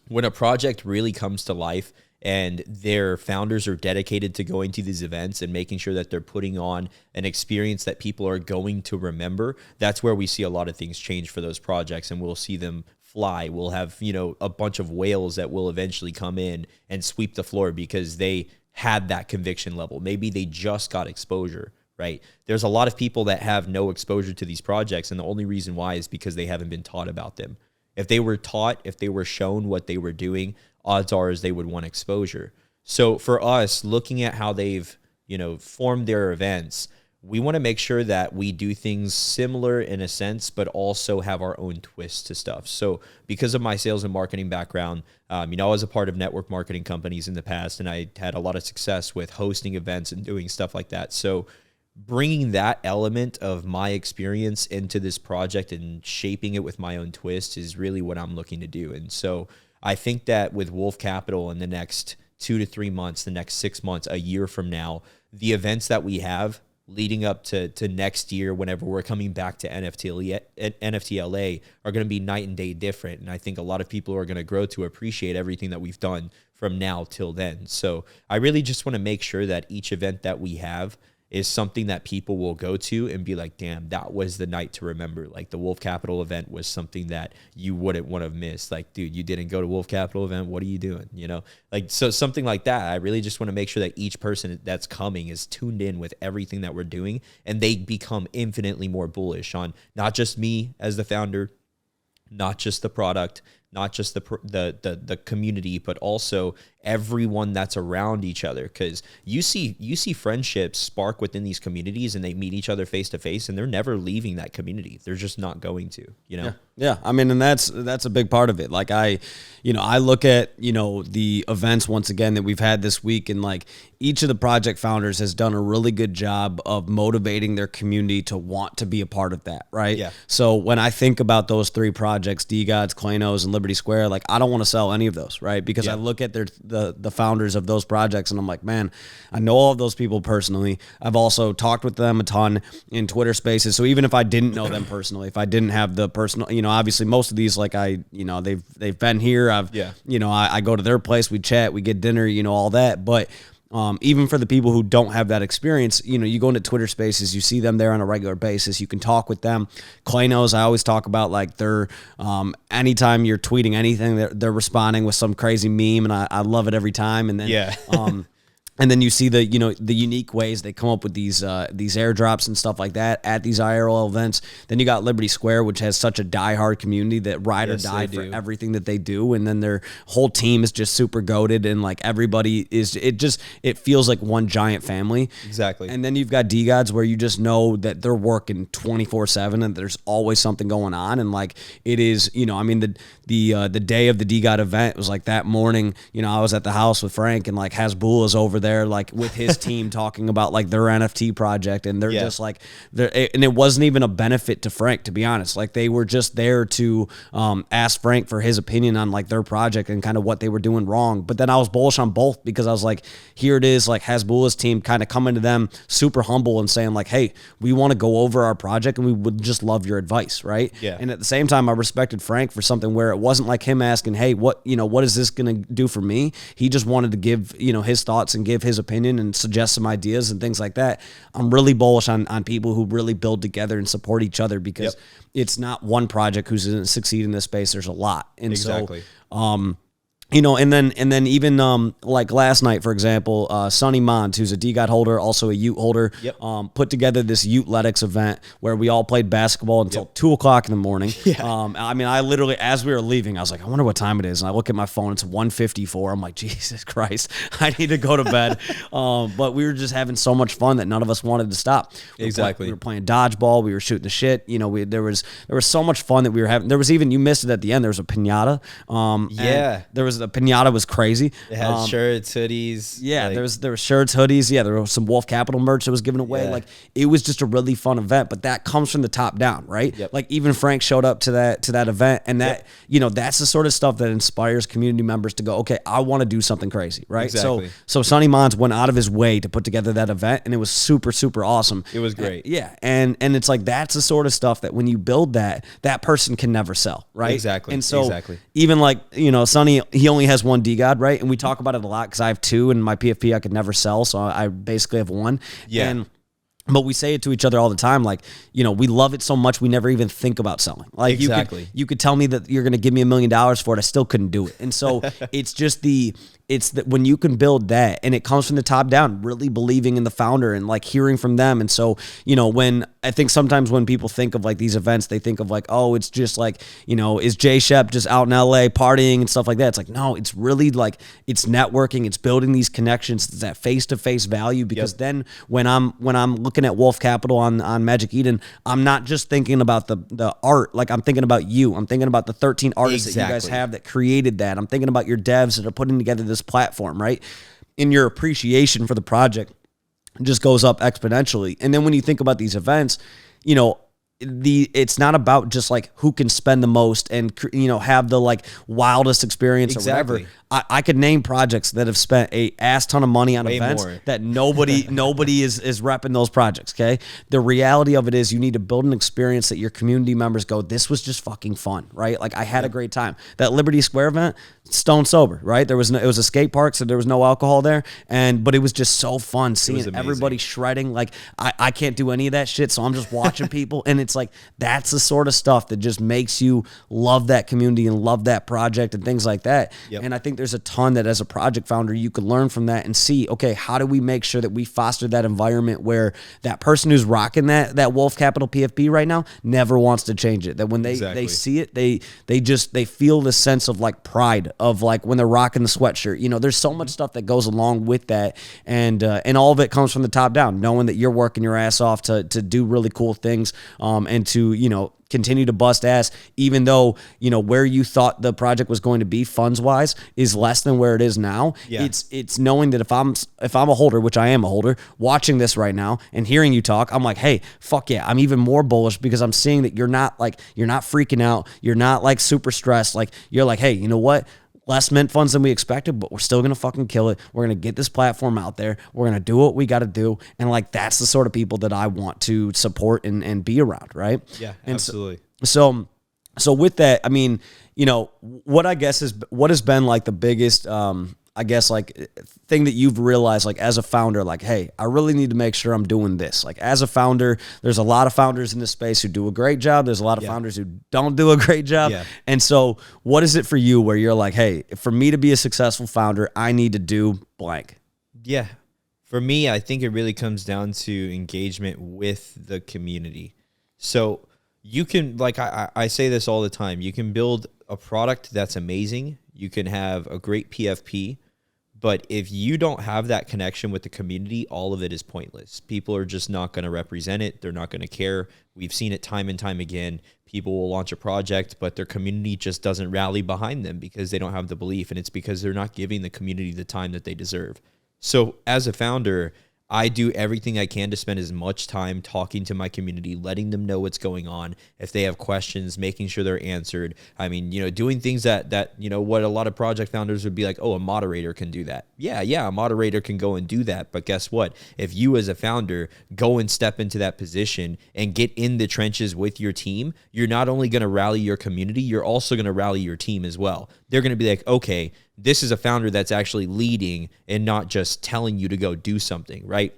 When a project really comes to life and their founders are dedicated to going to these events and making sure that they're putting on an experience that people are going to remember, that's where we see a lot of things change for those projects, and we'll see them fly. We'll have, a bunch of whales that will eventually come in and sweep the floor because they had that conviction level. Maybe they just got exposure, right? There's a lot of people that have no exposure to these projects, and the only reason why is because they haven't been taught about them. If they were taught, if they were shown what they were doing, odds are is they would want exposure. So for us, looking at how they've, formed their events, we want to make sure that we do things similar in a sense, but also have our own twist to stuff. So because of my sales and marketing background, I was a part of network marketing companies in the past, and I had a lot of success with hosting events and doing stuff like that. So bringing that element of my experience into this project and shaping it with my own twist is really what I'm looking to do. And so I think that with Wolf Capital in the next 2 to 3 months, the next 6 months, a year from now, the events that we have leading up to next year, whenever we're coming back to NFTLA, are going to be night and day different. And I think a lot of people are going to grow to appreciate everything that we've done from now till then. So I really just want to make sure that each event that we have is something that people will go to and be like, damn, that was the night to remember. Like the Wolf Capital event was something that you wouldn't want to miss. Like, dude, you didn't go to Wolf Capital event. What are you doing? So something like that. I really just want to make sure that each person that's coming is tuned in with everything that we're doing, and they become infinitely more bullish on not just me as the founder, not just the product, not just the community, but also everyone that's around each other. Because you see friendships spark within these communities, and they meet each other face to face, and they're never leaving that community. They're just not going to, Yeah. And that's a big part of it. Like I look at, the events once again that we've had this week, and like each of the project founders has done a really good job of motivating their community to want to be a part of that. Right. Yeah. So when I think about those 3 projects, DGODs, Clanos, and Liberty Square, like I don't want to sell any of those. Right. Because I look at the founders of those projects, and I'm like, man, I know all of those people personally. I've also talked with them a ton in Twitter spaces. So even if I didn't know them personally, if I didn't have the personal, obviously most of these, like they've been here. I go to their place, we chat, we get dinner, all that. But even for the people who don't have that experience, you go into Twitter Spaces, you see them there on a regular basis. You can talk with them. Clay knows I always talk about like they're anytime you're tweeting anything, they're responding with some crazy meme, and I love it every time. And then and then you see the unique ways they come up with these airdrops and stuff like that at these IRL events. Then you got Liberty Square, which has such a diehard community that ride or die for everything that they do. And then their whole team is just super goated, and like everybody is, it feels like one giant family. Exactly. And then you've got D-Gods where you just know that they're working 24/7 and there's always something going on. And like it is, I mean, the day of the D-God event was like that morning, I was at the house with Frank, and like Hasbulla is over there like with his team talking about like their NFT project, and they're just like and it wasn't even a benefit to Frank, to be honest. Like they were just there to ask Frank for his opinion on like their project and kind of what they were doing wrong. But then I was bullish on both, because I was like, here it is, like Hasbulla's team kind of coming to them super humble and saying like, hey, we want to go over our project and we would just love your advice, right? And at the same time, I respected Frank for something where it wasn't like him asking, hey, what is this going to do for me? He just wanted to give, his thoughts and give his opinion and suggest some ideas and things like that. I'm really bullish on people who really build together and support each other, because it's not one project who's going to succeed in this space. There's a lot. And so, and then even like last night, for example, Sonny Mons, who's a D-God holder, also a Ute holder, put together this Uteletics event where we all played basketball until 2 o'clock in the morning. I mean, I literally, as we were leaving, I was like, I wonder what time it is. And I look at my phone, it's 1:54. I'm like, Jesus Christ, I need to go to bed. But we were just having so much fun that none of us wanted to stop. We were playing dodgeball. We were shooting the shit. There was so much fun that we were having. There was even, you missed it at the end, there was a piñata. There was the piñata was crazy. It had shirts, hoodies. There was shirts, hoodies. There was some Wolf Capital merch that was given away. Like it was just a really fun event, but that comes from the top down, right? Like even Frank showed up to that event, and that that's the sort of stuff that inspires community members to go, okay, I want to do something crazy, right? So Sonny Mons went out of his way to put together that event, and it was super, super awesome. It was great. And it's like that's the sort of stuff that when you build that person can never sell, right? Exactly. And so even like Sonny, he only has one D-God, right? And we talk about it a lot because I have two, and my PFP I could never sell, so I basically have one. But we say it to each other all the time, like, we love it so much we never even think about selling. Like you could tell me that you're going to give me $1 million for it, I still couldn't do it. And so it's that when you can build that, and it comes from the top down, really believing in the founder and like hearing from them. And so, when I think sometimes when people think of like these events, they think of like, oh, it's just like, is JShep just out in LA partying and stuff like that? It's like, no, it's really like, it's networking, it's building these connections, it's that face-to-face value. Because then when I'm looking at Wolf Capital on Magic Eden, I'm not just thinking about the art, like I'm thinking about you. I'm thinking about the 13 artists that you guys have that created that. I'm thinking about your devs that are putting together this platform, right? And your appreciation for the project just goes up exponentially. And then when you think about these events, it's not about just like who can spend the most and have the like wildest experience or whatever. I could name projects that have spent a ass ton of money on events that nobody is repping those projects. Okay. The reality of it is you need to build an experience that your community members go, this was just fucking fun, right? Like I had a great time. That Liberty Square event, stone sober, right? It was a skate park, so there was no alcohol there. But it was just so fun seeing everybody shredding. Like I can't do any of that shit. So I'm just watching people. And it's like, that's the sort of stuff that just makes you love that community and love that project and things like that. And I think there's a ton that as a project founder, you could learn from that and see, okay, how do we make sure that we foster that environment where that person who's rocking that Wolf Capital PFP right now never wants to change it. That when they see it, they feel this sense of like pride of like when they're rocking the sweatshirt. There's so much stuff that goes along with that. And all of it comes from the top down, knowing that you're working your ass off to do really cool things, and to, continue to bust ass, even though, where you thought the project was going to be funds wise is less than where it is now. It's knowing that if I'm a holder, which I am a holder, watching this right now and hearing you talk, I'm like, hey, fuck yeah, I'm even more bullish because I'm seeing that you're not freaking out. You're not like super stressed. Like you're like, hey, you know what? Less mint funds than we expected, but we're still going to fucking kill it. We're going to get this platform out there. We're going to do what we got to do. And like, that's the sort of people that I want to support and be around. Right. Yeah, and absolutely. So with that, I mean, what I guess what has been like the biggest, I guess, like, thing that you've realized, like, as a founder, like, hey, I really need to make sure I'm doing this. Like, as a founder, there's a lot of founders in this space who do a great job. There's a lot of founders who don't do a great job. Yeah. And so what is it for you where you're like, hey, for me to be a successful founder, I need to do blank? Yeah. For me, I think it really comes down to engagement with the community. So you can, like I say this all the time, you can build a product that's amazing. You can have a great PFP, but if you don't have that connection with the community, all of it is pointless. People are just not going to represent it. They're not going to care. We've seen it time and time again. People will launch a project, but their community just doesn't rally behind them because they don't have the belief, and it's because they're not giving the community the time that they deserve. So as a founder, I do everything I can to spend as much time talking to my community, letting them know what's going on. If they have questions, making sure they're answered. I mean, doing things that what a lot of project founders would be like, oh, a moderator can do that. Yeah, a moderator can go and do that. But guess what? If you as a founder go and step into that position and get in the trenches with your team, you're not only going to rally your community, you're also going to rally your team as well. They're going to be like, okay, this is a founder that's actually leading and not just telling you to go do something, right?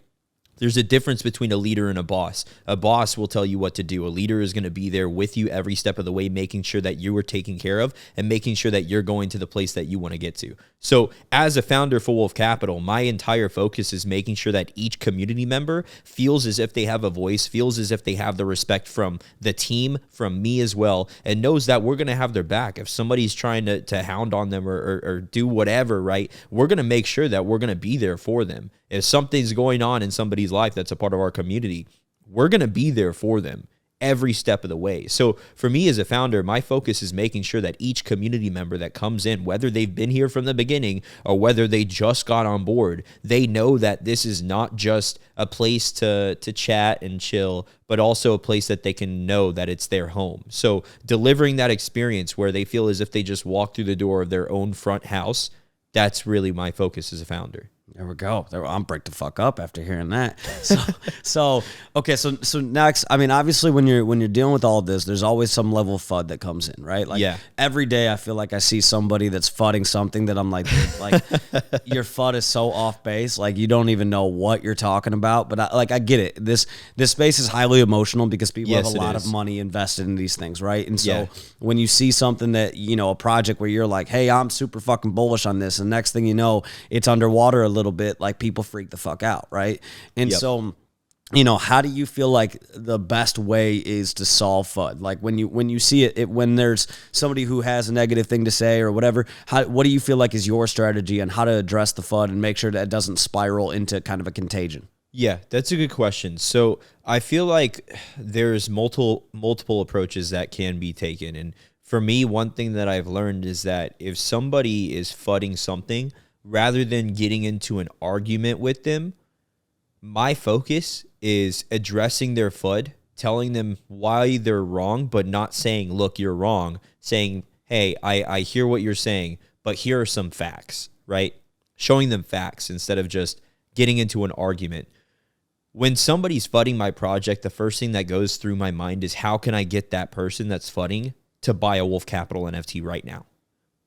There's a difference between a leader and a boss. A boss will tell you what to do. A leader is going to be there with you every step of the way, making sure that you are taken care of and making sure that you're going to the place that you want to get to. So as a founder for Wolf Capital, my entire focus is making sure that each community member feels as if they have a voice, feels as if they have the respect from the team, from me as well, and knows that we're going to have their back. If somebody's trying to hound on them or do whatever, right, we're going to make sure that we're going to be there for them. If something's going on in somebody's life that's a part of our community, we're going to be there for them every step of the way. So for me as a founder, my focus is making sure that each community member that comes in, whether they've been here from the beginning or whether they just got on board, they know that this is not just a place to chat and chill, but also a place that they can know that it's their home. So delivering that experience where they feel as if they just walk through the door of their own front house, that's really my focus as a founder. There we go. I'm break the fuck up after hearing that. So next, I mean, obviously when you're dealing with all of this, there's always some level of FUD that comes in, right? Like every day I feel like I see somebody that's FUDing something that I'm like your FUD is so off base, like you don't even know what you're talking about. But I get it. This space is highly emotional because people have a lot of money invested in these things, right? And so when you see something that, a project where you're like, hey, I'm super fucking bullish on this, and next thing you know, it's underwater a little bit, like people freak the fuck out, right? And so how do you feel like the best way is to solve FUD? Like when you see it when there's somebody who has a negative thing to say or whatever, what do you feel like is your strategy on how to address the FUD and make sure that it doesn't spiral into kind of a contagion? Yeah, that's a good question. So I feel like there's multiple approaches that can be taken. And for me, one thing that I've learned is that if somebody is FUDing something, rather than getting into an argument with them, my focus is addressing their FUD, telling them why they're wrong, but not saying, look, you're wrong. Saying, hey, I hear what you're saying, but here are some facts, right? Showing them facts instead of just getting into an argument. When somebody's FUDing my project, the first thing that goes through my mind is how can I get that person that's FUDing to buy a Wolf Capital NFT right now?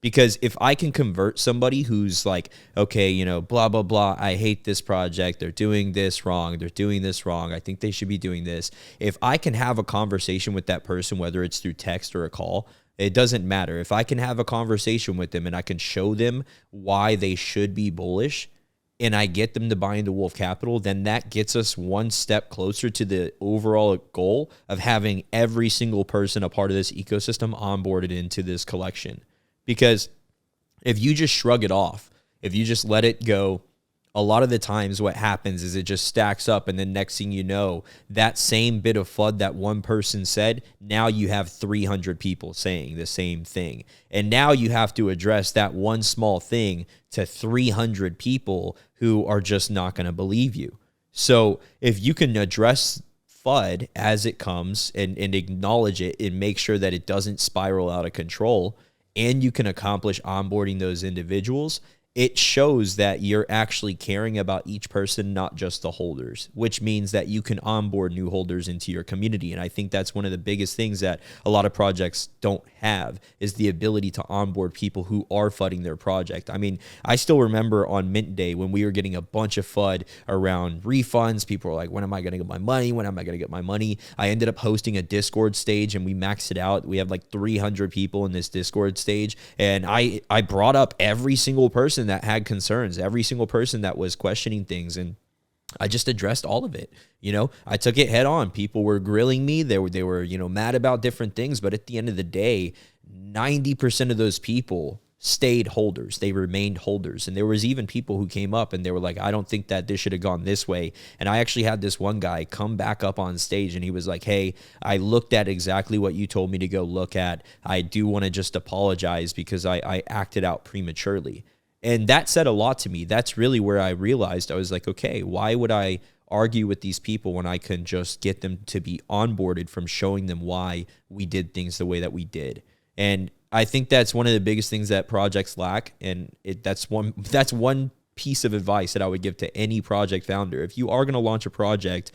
Because if I can convert somebody who's like, okay, blah, blah, blah, I hate this project. They're doing this wrong. They're doing this wrong. I think they should be doing this. If I can have a conversation with that person, whether it's through text or a call, it doesn't matter. If I can have a conversation with them and I can show them why they should be bullish and I get them to buy into Wolf Capital, then that gets us one step closer to the overall goal of having every single person a part of this ecosystem onboarded into this collection. Because if you just shrug it off, if you just let it go, a lot of the times what happens is it just stacks up, and then next thing you know, that same bit of FUD that one person said, now you have 300 people saying the same thing. And now you have to address that one small thing to 300 people who are just not going to believe you. So if you can address FUD as it comes and acknowledge it and make sure that it doesn't spiral out of control, and you can accomplish onboarding those individuals, it shows that you're actually caring about each person, not just the holders, which means that you can onboard new holders into your community. And I think that's one of the biggest things that a lot of projects don't have, is the ability to onboard people who are FUDing their project. I mean, I still remember on Mint Day when we were getting a bunch of FUD around refunds. People were like, when am I going to get my money? When am I going to get my money? I ended up hosting a Discord stage and we maxed it out. We have like 300 people in this Discord stage. And I brought up every single person that had concerns, every single person that was questioning things, and I just addressed all of it. You know, I took it head on. People were grilling me. They were, you know, mad about different things, but at the end of the day, 90% of those people stayed holders. They remained holders. And there was even people who came up and they were like, I don't think that this should have gone this way. And I actually had this one guy come back up on stage and he was like, hey, I looked at exactly what you told me to go look at. I do want to just apologize because I acted out prematurely. And that said a lot to me. That's really where I realized, I was like, okay, why would I argue with these people when I can just get them to be onboarded from showing them why we did things the way that we did? And I think that's one of the biggest things that projects lack. And that's one piece of advice that I would give to any project founder. If you are going to launch a project,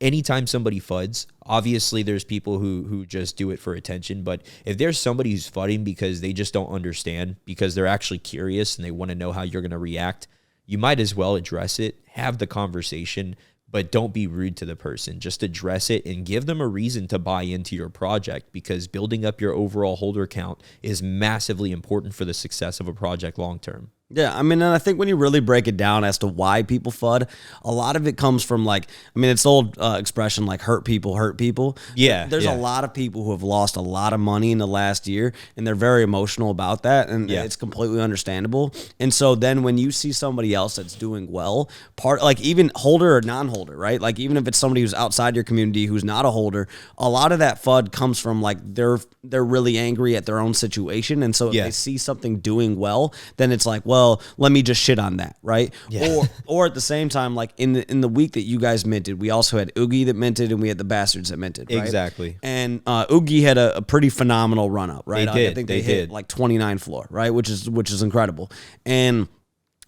anytime somebody FUDs, obviously there's people who just do it for attention. But if there's somebody who's FUDing because they just don't understand, because they're actually curious and they want to know how you're going to react, you might as well address it, have the conversation, but don't be rude to the person. Just address it and give them a reason to buy into your project, because building up your overall holder count is massively important for the success of a project long term. Yeah, I mean, and I think when you really break it down as to why people FUD, a lot of it comes from, like, I mean, it's the old expression, like, hurt people hurt people. Yeah. There's a lot of people who have lost a lot of money in the last year, and they're very emotional about that, and it's completely understandable. And so then when you see somebody else that's doing well, like, even holder or non-holder, right? Like, even if it's somebody who's outside your community who's not a holder, a lot of that FUD comes from, like, they're really angry at their own situation, and so if they see something doing well, then it's like, well, let me just shit on that, right? Yeah. Or at the same time, like in the week that you guys minted, we also had Oogie that minted and we had the Bastards that minted, right? Exactly. And Oogie had a pretty phenomenal run up, right? I think they hit like 29 floor, right? Which is incredible. And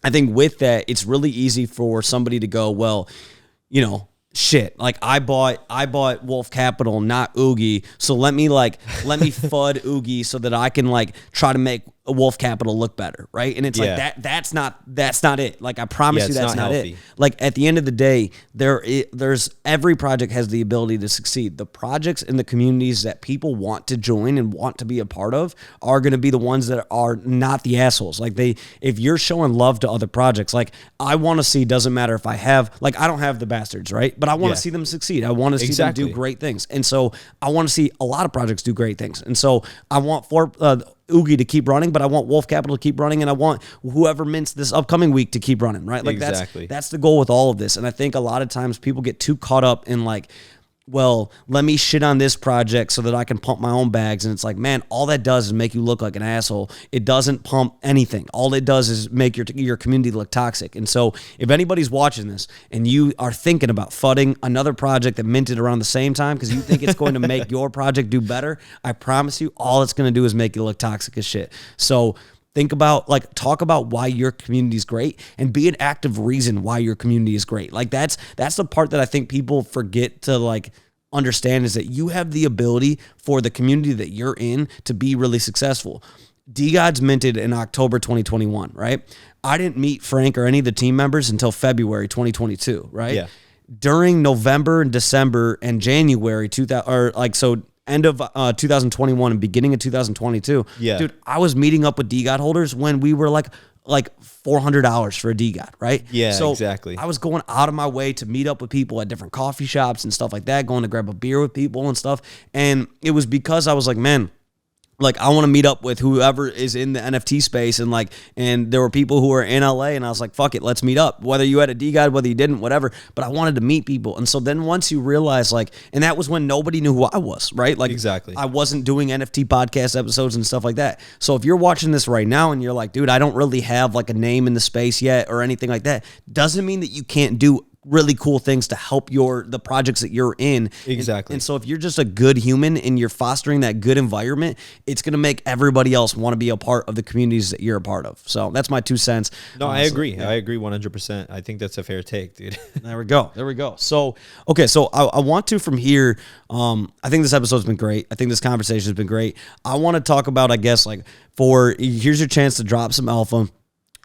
I think with that, it's really easy for somebody to go, well, you know, shit, like I bought Wolf Capital, not Oogie, so let me FUD Oogie so that I can like try to make a Wolf Capital look better, right? And it's like that's not it. Like, I promise you that's not it. Like, at the end of the day, there's every project has the ability to succeed. The projects and the communities that people want to join and want to be a part of are going to be the ones that are not the assholes. Like, if you're showing love to other projects, like, I want to see, doesn't matter if I have, like, I don't have the Bastards, right? But I want to see them succeed. I want to see them do great things. And so I want to see a lot of projects do great things. And so I want Oogie to keep running, but I want Wolf Capital to keep running, and I want whoever mints this upcoming week to keep running, right? Like, that's the goal with all of this. And I think a lot of times people get too caught up in, like, well, let me shit on this project so that I can pump my own bags. And it's like, man, all that does is make you look like an asshole. It doesn't pump anything. All it does is make your community look toxic. And so if anybody's watching this and you are thinking about FUDing another project that minted around the same time because you think it's going to make your project do better, I promise you all it's going to do is make you look toxic as shit. So think about, like, talk about why your community is great and be an active reason why your community is great. Like, that's the part that I think people forget to, like, understand, is that you have the ability for the community that you're in to be really successful. D-Gods minted in October 2021, right? I didn't meet Frank or any of the team members until February 2022, right? Yeah. During November and December and January end of 2021 and beginning of 2022, dude, I was meeting up with D-God holders when we were like $400 for a D-God, right? Yeah, so exactly. I was going out of my way to meet up with people at different coffee shops and stuff like that, going to grab a beer with people and stuff. And it was because I was like, man, like, I want to meet up with whoever is in the NFT space, and there were people who were in LA, and I was like, fuck it, let's meet up. Whether you had a D-God, whether you didn't, whatever. But I wanted to meet people. And so then once you realize, like, and that was when nobody knew who I was, right? Like, exactly. I wasn't doing NFT podcast episodes and stuff like that. So if you're watching this right now and you're like, dude, I don't really have like a name in the space yet or anything like that, doesn't mean that you can't do really cool things to help the projects that you're in. Exactly. And so if you're just a good human and you're fostering that good environment, it's going to make everybody else want to be a part of the communities that you're a part of. So that's my 2 cents. No, I agree. Yeah. I agree 100%. I think that's a fair take, dude. There we go. So, okay. So I want to, from here, I think this episode's been great. I think this conversation has been great. I want to talk about, I guess, like, here's your chance to drop some alpha.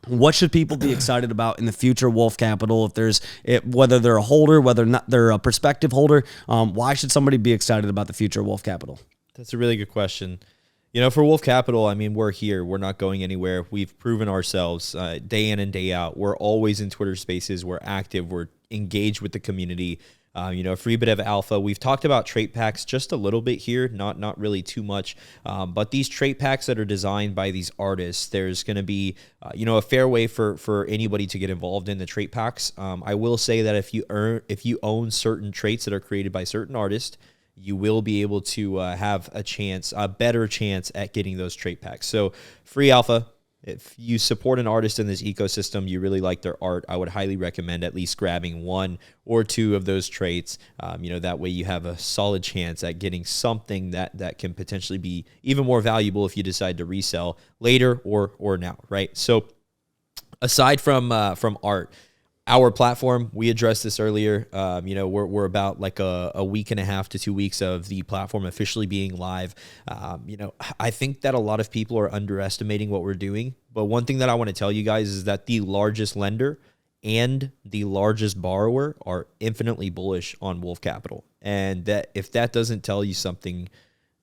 What should people be excited about in the future of Wolf Capital? Whether they're a holder, whether not they're a prospective holder, why should somebody be excited about the future of Wolf Capital? That's a really good question. For Wolf Capital, I mean, we're here. We're not going anywhere. We've proven ourselves day in and day out. We're always in Twitter Spaces. We're active. We're engaged with the community. A free bit of alpha. We've talked about trait packs just a little bit here, not really too much. But these trait packs that are designed by these artists, there's going to be, a fair way for anybody to get involved in the trait packs. I will say that if you own certain traits that are created by certain artists, you will be able to have a better chance at getting those trait packs. So free alpha. If you support an artist in this ecosystem, you really like their art, I would highly recommend at least grabbing 1 or 2 of those traits. That way you have a solid chance at getting something that can potentially be even more valuable if you decide to resell later or now, right? So aside from art, our platform, we addressed this earlier. We're about like a week and a half to 2 weeks of the platform officially being live. I think that a lot of people are underestimating what we're doing. But one thing that I want to tell you guys is that the largest lender and the largest borrower are infinitely bullish on Wolf Capital. And that if that doesn't tell you something,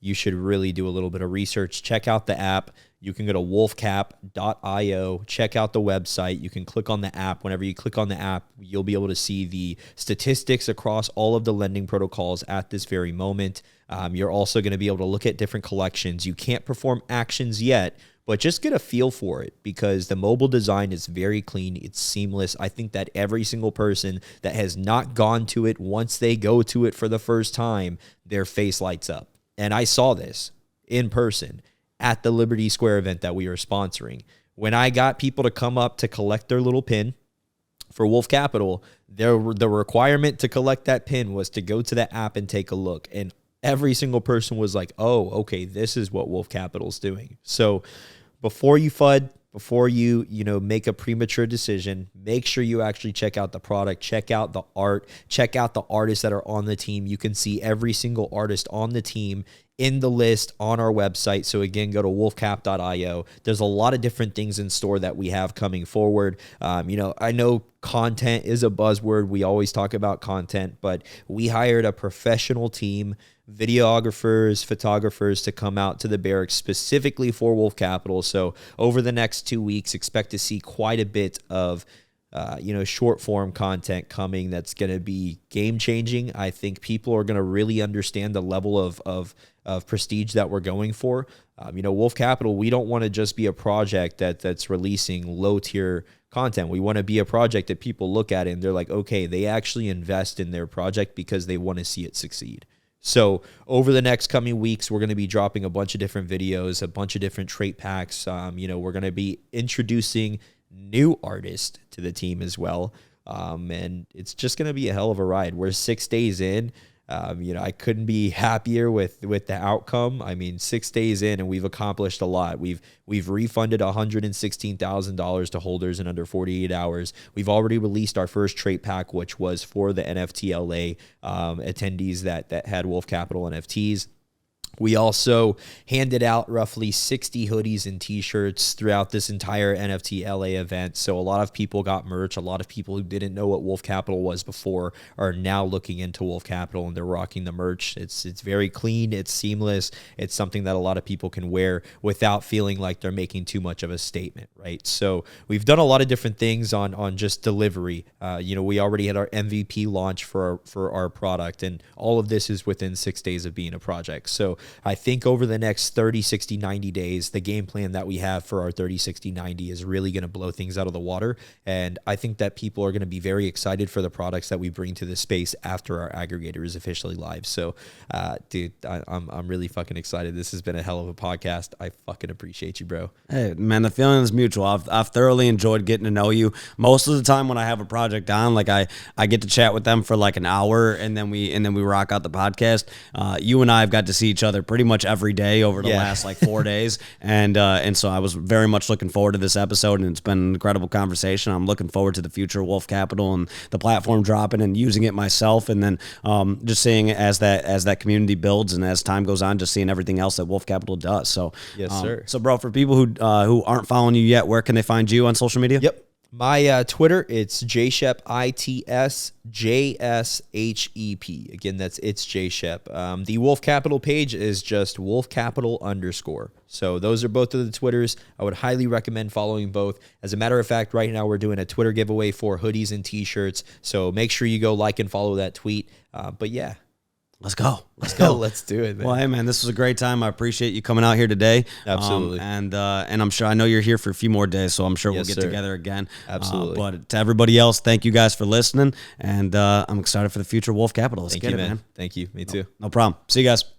you should really do a little bit of research. Check out the app. You can go to wolfcap.io, check out the website. You can click on the app. Whenever you click on the app, you'll be able to see the statistics across all of the lending protocols at this very moment. You're also going to be able to look at different collections. You can't perform actions yet, but just get a feel for it because the mobile design is very clean. It's seamless. I think that every single person that has not gone to it, once they go to it for the first time, their face lights up. And I saw this in person at the Liberty Square event that we are sponsoring. When I got people to come up to collect their little pin for Wolf Capital, the requirement to collect that pin was to go to the app and take a look. And every single person was like, oh, okay, this is what Wolf Capital's doing. So before you FUD, before you make a premature decision, make sure you actually check out the product, check out the art, check out the artists that are on the team. You can see every single artist on the team in the list on our website. So again, go to wolfcap.io. There's a lot of different things in store that we have coming forward. I know content is a buzzword. We always talk about content, but we hired a professional team, videographers, photographers to come out to the barracks specifically for Wolf Capital. So over the next 2 weeks, expect to see quite a bit of short form content coming that's going to be game changing. I think people are going to really understand the level of prestige that we're going for. Wolf Capital, we don't want to just be a project that's releasing low tier content. We want to be a project that people look at and they're like, okay, they actually invest in their project because they want to see it succeed. So over the next coming weeks, we're going to be dropping a bunch of different videos, a bunch of different trait packs. We're going to be introducing new artists to the team as well. And it's just going to be a hell of a ride. We're 6 days in. I couldn't be happier with the outcome. I mean, 6 days in and we've accomplished a lot. We've refunded $116,000 to holders in under 48 hours. We've already released our first trait pack, which was for the NFT LA attendees that had Wolf Capital NFTs. We also handed out roughly 60 hoodies and t-shirts throughout this entire NFT LA event. So a lot of people got merch. A lot of people who didn't know what Wolf Capital was before are now looking into Wolf Capital and they're rocking the merch. It's very clean. It's seamless. It's something that a lot of people can wear without feeling like they're making too much of a statement, right? So we've done a lot of different things on just delivery. We already had our MVP launch for our product, and all of this is within 6 days of being a project. So I think over the next 30, 60, 90 days, the game plan that we have for our 30, 60, 90 is really going to blow things out of the water. And I think that people are going to be very excited for the products that we bring to this space after our aggregator is officially live. So, dude, I'm really fucking excited. This has been a hell of a podcast. I fucking appreciate you, bro. Hey, man, the feeling is mutual. I've thoroughly enjoyed getting to know you. Most of the time when I have a project on, like I get to chat with them for like an hour, and then we rock out the podcast. You and I have got to see each other pretty much every day over the last like 4 days, and so I was very much looking forward to this episode, and it's been an incredible conversation. I'm looking forward to the future of Wolf Capital and the platform dropping and using it myself, and then just seeing it as that community builds, and as time goes on, just seeing everything else that Wolf Capital does. So yes, sir. So, bro, for people who aren't following you yet, where can they find you on social media? Yep. My Twitter, it's JShep, ITSJSHEP. Again, it's JShep. The Wolf Capital page is just Wolf Capital _. So those are both of the Twitters. I would highly recommend following both. As a matter of fact, right now we're doing a Twitter giveaway for hoodies and t-shirts. So make sure you go like and follow that tweet. But yeah. Let's go. Let's do it, man. Well, hey, man, this was a great time. I appreciate you coming out here today. Absolutely. And I'm sure, I know you're here for a few more days, so I'm sure we'll get together again. Absolutely. But to everybody else, thank you guys for listening. And I'm excited for the future of Wolf Capital. Let's get it, man. Thank you. Me too. No problem. See you guys.